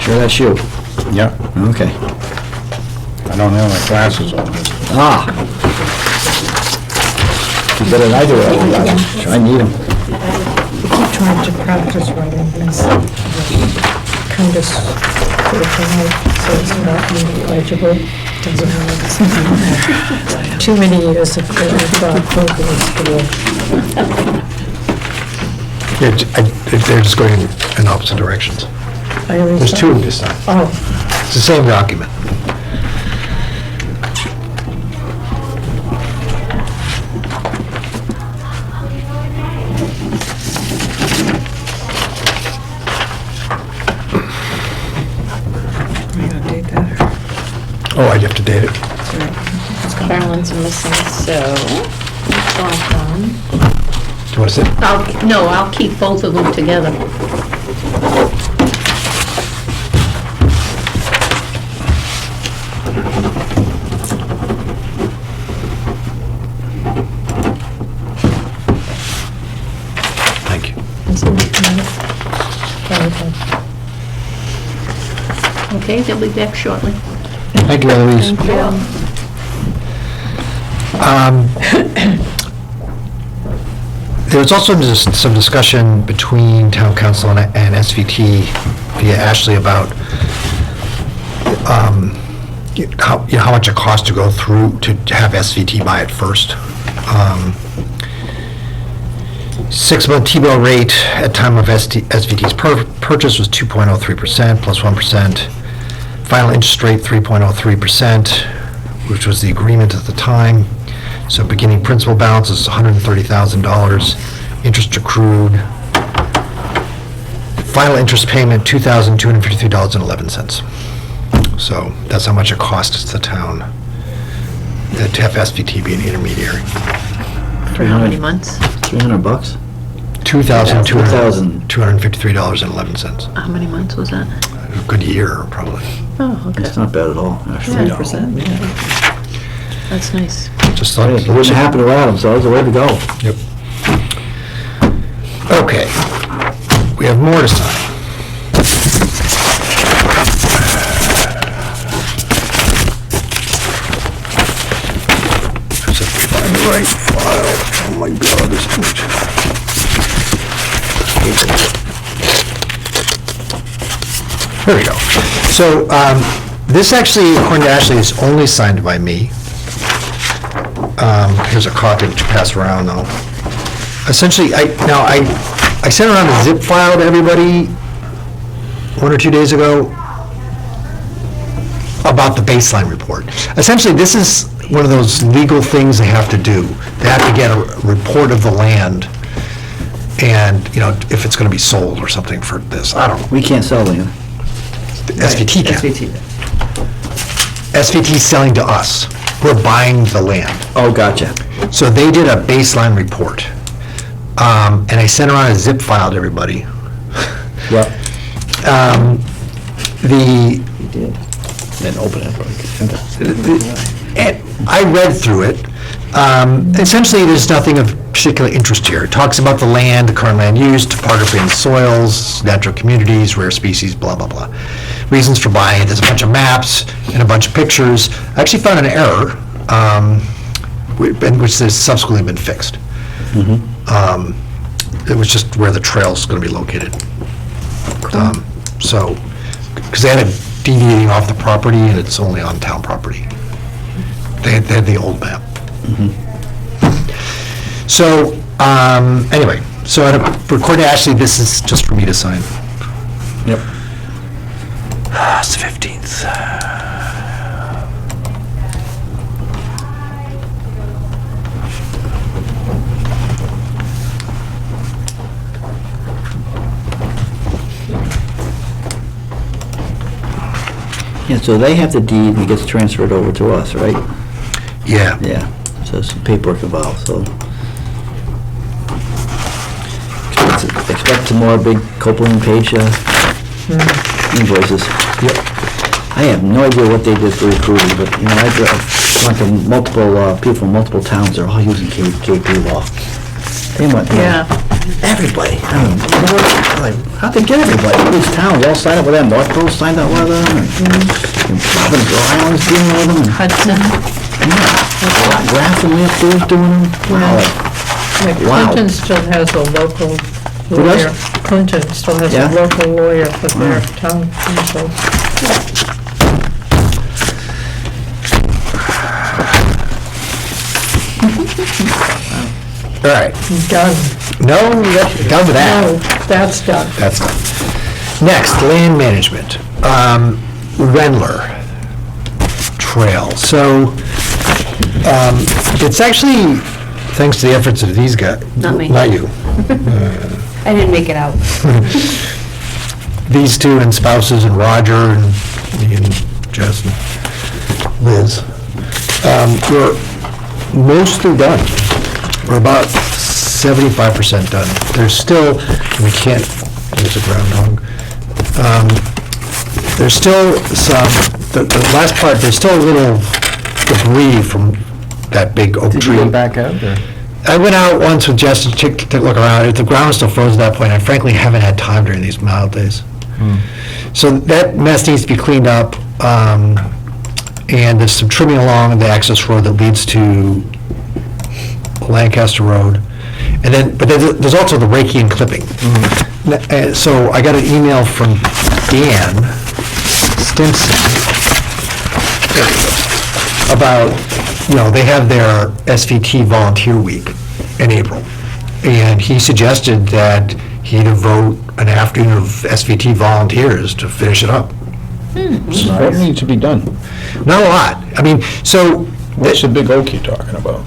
Sure, that's you. Yeah, Okay. I don't have my glasses on. Ah. You better than I do it. I need them. Keep trying to practice writing this. Kind of put it tonight, so it's not really legible. Doesn't really. Too many years of programming school. They're just going in opposite directions. I always There's thought- two this time. Oh, It's the same document. Oh, I'd have to date it. Carolyn's missing, so. Do you want to sit? I'll keep both of them together. Thank you. Okay, they'll be back shortly. Thank you, Eloise. There was also just some discussion between town council and SVT via Ashley about how much it costs to go through, to have SVT buy it first. 6-month T-bill rate at time of SVT's purchase was 2.03% plus 1%. Final interest rate 3.03%, which was the agreement at the time. So beginning principal balance is $130,000. Interest accrued. Final interest payment $2,253.11. So that's how much it costs the town to have SVT be an intermediary. For how many months? $300? $2,253.11. How many months was that? A good year, probably. Oh, okay. It's not bad at all, actually. 3%, yeah. That's nice. Just thought It wouldn't happen without them, so it's the way to go. Yep. Okay. We have more to sign. As if we find the right file. Oh my God, this much. There we go. So, this actually, according to Ashley, is only signed by me. Here's a copy to pass around, though. Essentially, I sent around a zip file to everybody 1 or 2 days ago about the baseline report. Essentially, this is one of those legal things they have to do. They have to get a report of the land and, if it's going to be sold or something for this. I don't know. We can't sell land. SVT can. SVT. SVT's selling to us. We're buying the land. Oh, gotcha. So they did a baseline report. And I sent around a zip file to everybody. Yep. The, You did. Then open it. and I read through it. Essentially, there's nothing of particular interest here. It talks about the land, the current land use, topography and soils, natural communities, rare species, blah, blah, blah. Reasons for buying it, there's a bunch of maps and a bunch of pictures. I actually found an error, which has subsequently been fixed. It was just where the trail's going to be located. So, because they had it deviating off the property, and it's only on town property. They had the old map. So, anyway, so according to Ashley, this is just for me to sign. Yep. It's the 15th. Yeah, so they have the deed and it gets transferred over to us, right? Yeah. Yeah, so there's some paperwork involved, so. Expect some more big Copeland page invoices. Yep. I have no idea what they did for recruiting, but, I've talked to multiple people from multiple towns, they're all using KP Law. They went, everybody, how'd they get everybody? All these towns all signed up with them, Northborough signed up with them, and Providence, Rhode Island's dealing with them, and Hudson. Grafton, we have to doing them. Wow. Wow. Clinton still has a local Who lawyer. does? Clinton still has Yeah? a local lawyer for their town council. All right. Done. No, done with that. No, that's done. That's done. Next, land management. Wendler Trail. So, it's actually, thanks to the efforts of these guys. Not me. Not you. I didn't make it out. These two and spouses and Roger and me and Jess and Liz. We're mostly done. We're about 75% done. There's still, we can't, there's a groundhog. There's still some, the last part, there's still a little debris from that big oak Did tree. you go back out, or? I went out once with Jess to take a look around. The ground was still frozen at that point. I frankly haven't had time during these mild days. So that mess needs to be cleaned up. And there's some trimming along the access road that leads to Lancaster Road. But then there's also the raking and clipping. So I got an email from Dan Stimson about, they have their SVT Volunteer Week in April. And he suggested that he devote an afternoon of SVT volunteers to finish it up. What needs to be done? Not a lot. I mean, so, What's the big oak you're talking about?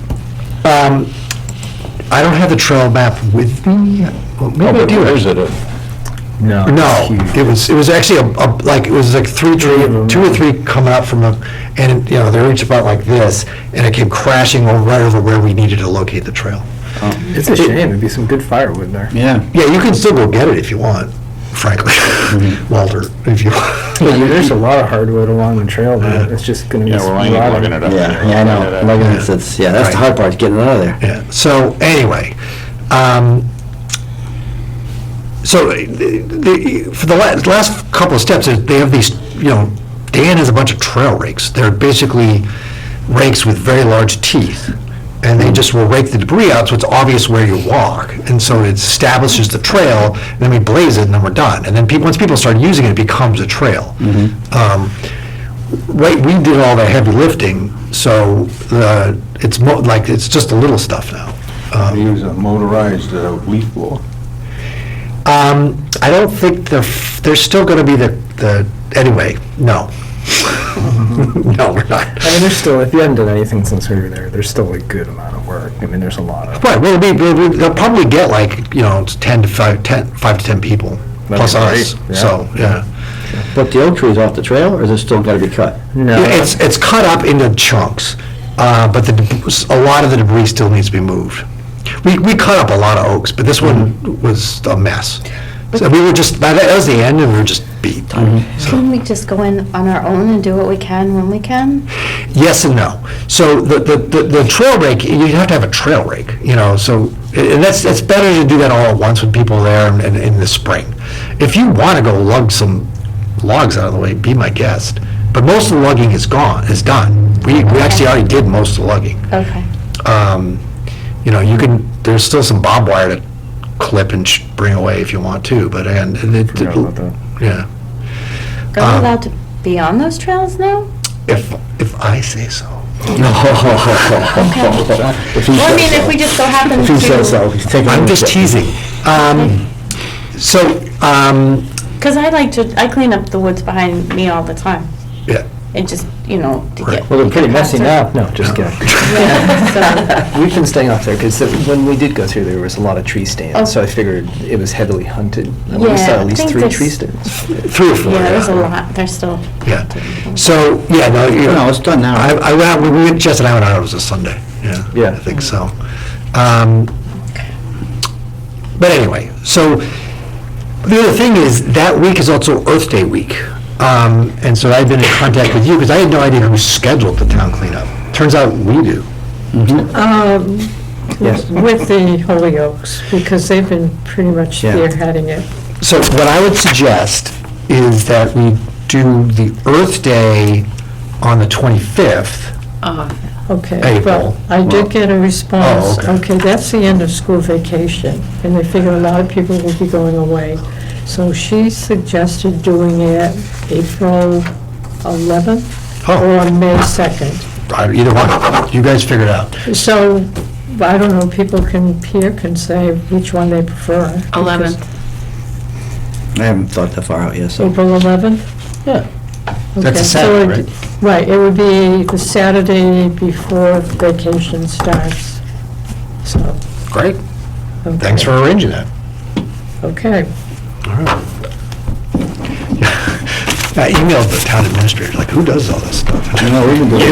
I don't have the trail map with me. Well, maybe I do. Where is it? No. No, Huge. it was actually it was like two or three coming up from and they're each about like this, and it came crashing right over where we needed to locate the trail. It's a shame, there'd be some good firewood there. Yeah. Yeah, you can still go get it if you want, frankly, Walter, if you want. There's a lot of hardwood along the trail, but it's just gonna be. Yeah, well, I ain't rotting. lugging it up. Yeah, I know. Lugging it, that's the hard part, getting it out of there. Yeah, so anyway, so for the last couple of steps, they have these, Dan has a bunch of trail rakes. They're basically rakes with very large teeth, and they just will rake the debris out so it's obvious where you walk. And so it establishes the trail, and then we blaze it, and then we're done. And then once people start using it, it becomes a trail. Right, we did all the heavy lifting, so it's just the little stuff now. Use a motorized leaf blower. I don't think there's still going to be anyway, no. No, we're not. I mean, there's still, if you haven't done anything since we were there, there's still a good amount of work. I mean, there's a lot of. Right, well, they'll probably get 5 to 10 people, plus us, great, yeah. so, yeah. But the oak tree is off the trail, or is it still gotta be cut? No. Yeah, it's cut up into chunks, but a lot of the debris still needs to be moved. We cut up a lot of oaks, but this one was a mess. So we were just, that was the end, and we were just beat. So, Can we just go in on our own and do what we can when we can? yes and no. So the trail rake, you have to have a trail rake, so, and it's better to do that all at once with people there and in the spring. If you want to go lug some logs out of the way, be my guest. But most of the lugging is done. We actually already did most of the lugging. Okay. There's still some barbed wire to clip and bring away if you want to, but, Forgot about that. yeah, Are we allowed to be on those trails now? if I say so. Well, I mean, if we just so happen If he says to, so, he's taking. I'm just teasing. So, because I clean up the woods behind me all the time. yeah, It just, to get. Well, they're pretty messy faster. now. No, just kidding. Yeah, We've been staying off there because when we did go through, there was a lot of tree stands. Oh. So I figured it was heavily hunted. And we Yeah, saw I at least think 3 there's- tree stands. 3 or 4. Yeah, there's a lot, there's still. Yeah. So, yeah, no, No, it's done now. Jess and I went out, it was a Sunday, yeah. Yeah. I think so. But anyway, so, the other thing is, that week is also Earth Day week. And so I've been in contact with you, because I had no idea who scheduled the town cleanup. Turns out we do. Yes. With the Holyoaks, because they've been pretty much Yeah. spearheading it. So what I would suggest is that we do the Earth Day on the 25th. Okay, April. well, I did get a response. Oh, okay. Okay, that's the end of school vacation, and they figure a lot of people will be going away. So she suggested doing it April 11th Oh. or May 2nd. Either one, you guys figure it out. So, I don't know, people can say which one they prefer. 11th. I haven't thought that far out yet, so. April 11th? Yeah. That's a Okay, so Saturday, it- Right, it would be the Saturday before vacation starts, so. Great. okay. Thanks for arranging that. Okay. I emailed the town administrator, like, who does all this stuff? No, we can do it.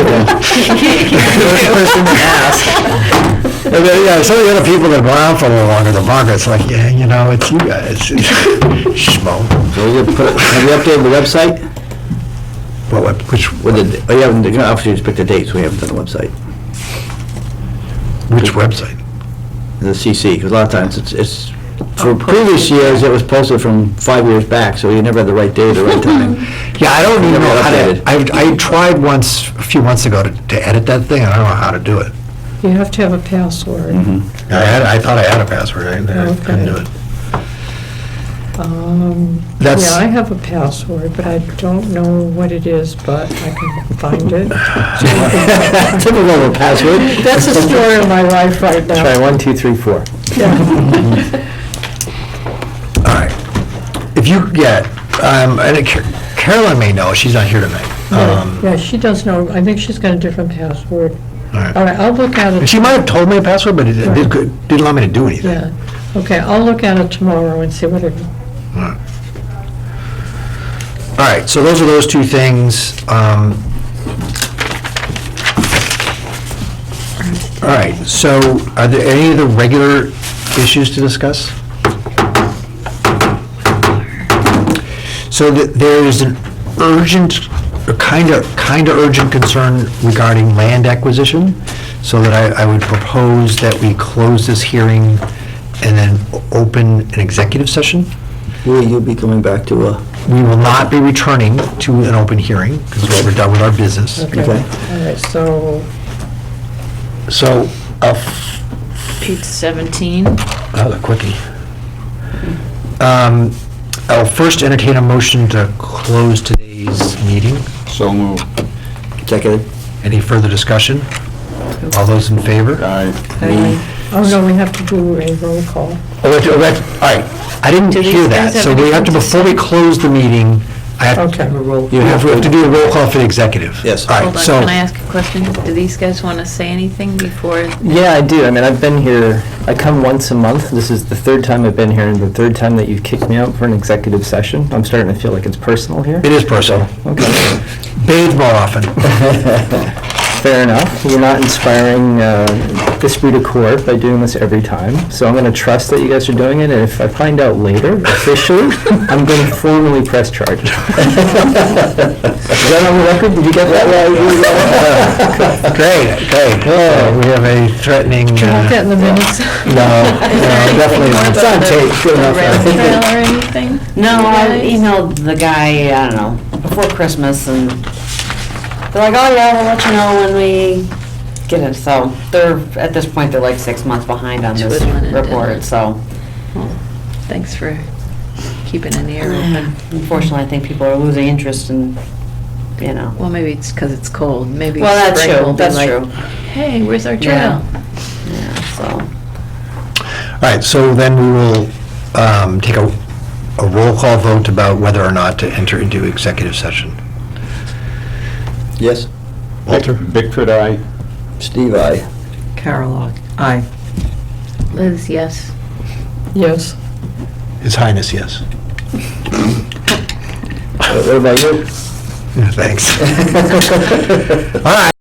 And then, yeah, some of the other people that have been around for a little longer, the Margaret's like, yeah, it's you guys. Schmo. So we could have you updated the website? Which, You haven't, obviously just picked the dates, we haven't done the website. which website? The CC, because a lot of times it's, for previous years, it was posted from 5 years back, so you never had the right date or right time. Yeah, I don't even Never know how updated. to, I tried once, a few months ago to edit that thing, and I don't know how to do it. You have to have a password. I thought I had a password, I couldn't do it. That's- Yeah, I have a password, but I don't know what it is, but I can find it. Typical of a password. That's the story of my life right now. Try 1, 2, 3, 4. All right. If you get, and Carolyn may know, she's not here tonight. Yeah, she does know, I think she's got a different password. All right. All right, I'll look at it. And she might have told me a password, but it didn't allow me to do anything. Yeah, okay, I'll look at it tomorrow and see what it, All right, so those are those two things. All right, so are there any of the regular issues to discuss? So there is an urgent, or kind of urgent concern regarding land acquisition, so that I would propose that we close this hearing and then open an executive session. Will you be coming back to a? We will not be returning to an open hearing, because we're done with our business. okay. All right, so, So, Page 17. oh, the quickie. I'll first entertain a motion to close today's meeting. So moved. Seconded. Any further discussion? All those in favor? Aye. oh no, we have to do a roll call. All right, I didn't Do these hear guys that, have so we have to, anything to before we say? close the meeting, I have Okay. we have to do a roll call for the executive. Yes. All Hold right, on, so, can I ask a question? Do these guys want to say anything before? Yeah, I do. I mean, I've been here, I come once a month. This is the third time I've been here, and the third time that you've kicked me out for an executive session. I'm starting to feel like it's personal here. it is personal. Okay. Bathe more often. Fair enough. You're not inspiring esprit de corps by doing this every time. So I'm going to trust that you guys are doing it, and if I find out later, officially, I'm going to formally press charges. Is that on the record? Did you get that right? Great. We have a threatening, Do you want that in the minutes? No, definitely not. It's on tape. Good enough. Rail trail or anything? No, You I guys? emailed the guy, I don't know, before Christmas, and they're like, oh yeah, we'll let you know when we get it. So at this point, they're like 6 months behind on this Twiddling it, didn't report, it? so. Thanks for keeping an ear open. Unfortunately, I think people are losing interest in, you know. Well, maybe it's because it's cold. Maybe Well, that's spring true, will be that's like, true. hey, where's our Yeah. trail? Yeah, so. all right, so then we will take a roll call vote about whether or not to enter into executive session. Yes. Walter? Bickford, aye. Steve, aye. Carol, aye. Liz, yes. Yes. His Highness, yes. What about you? Thanks. All right.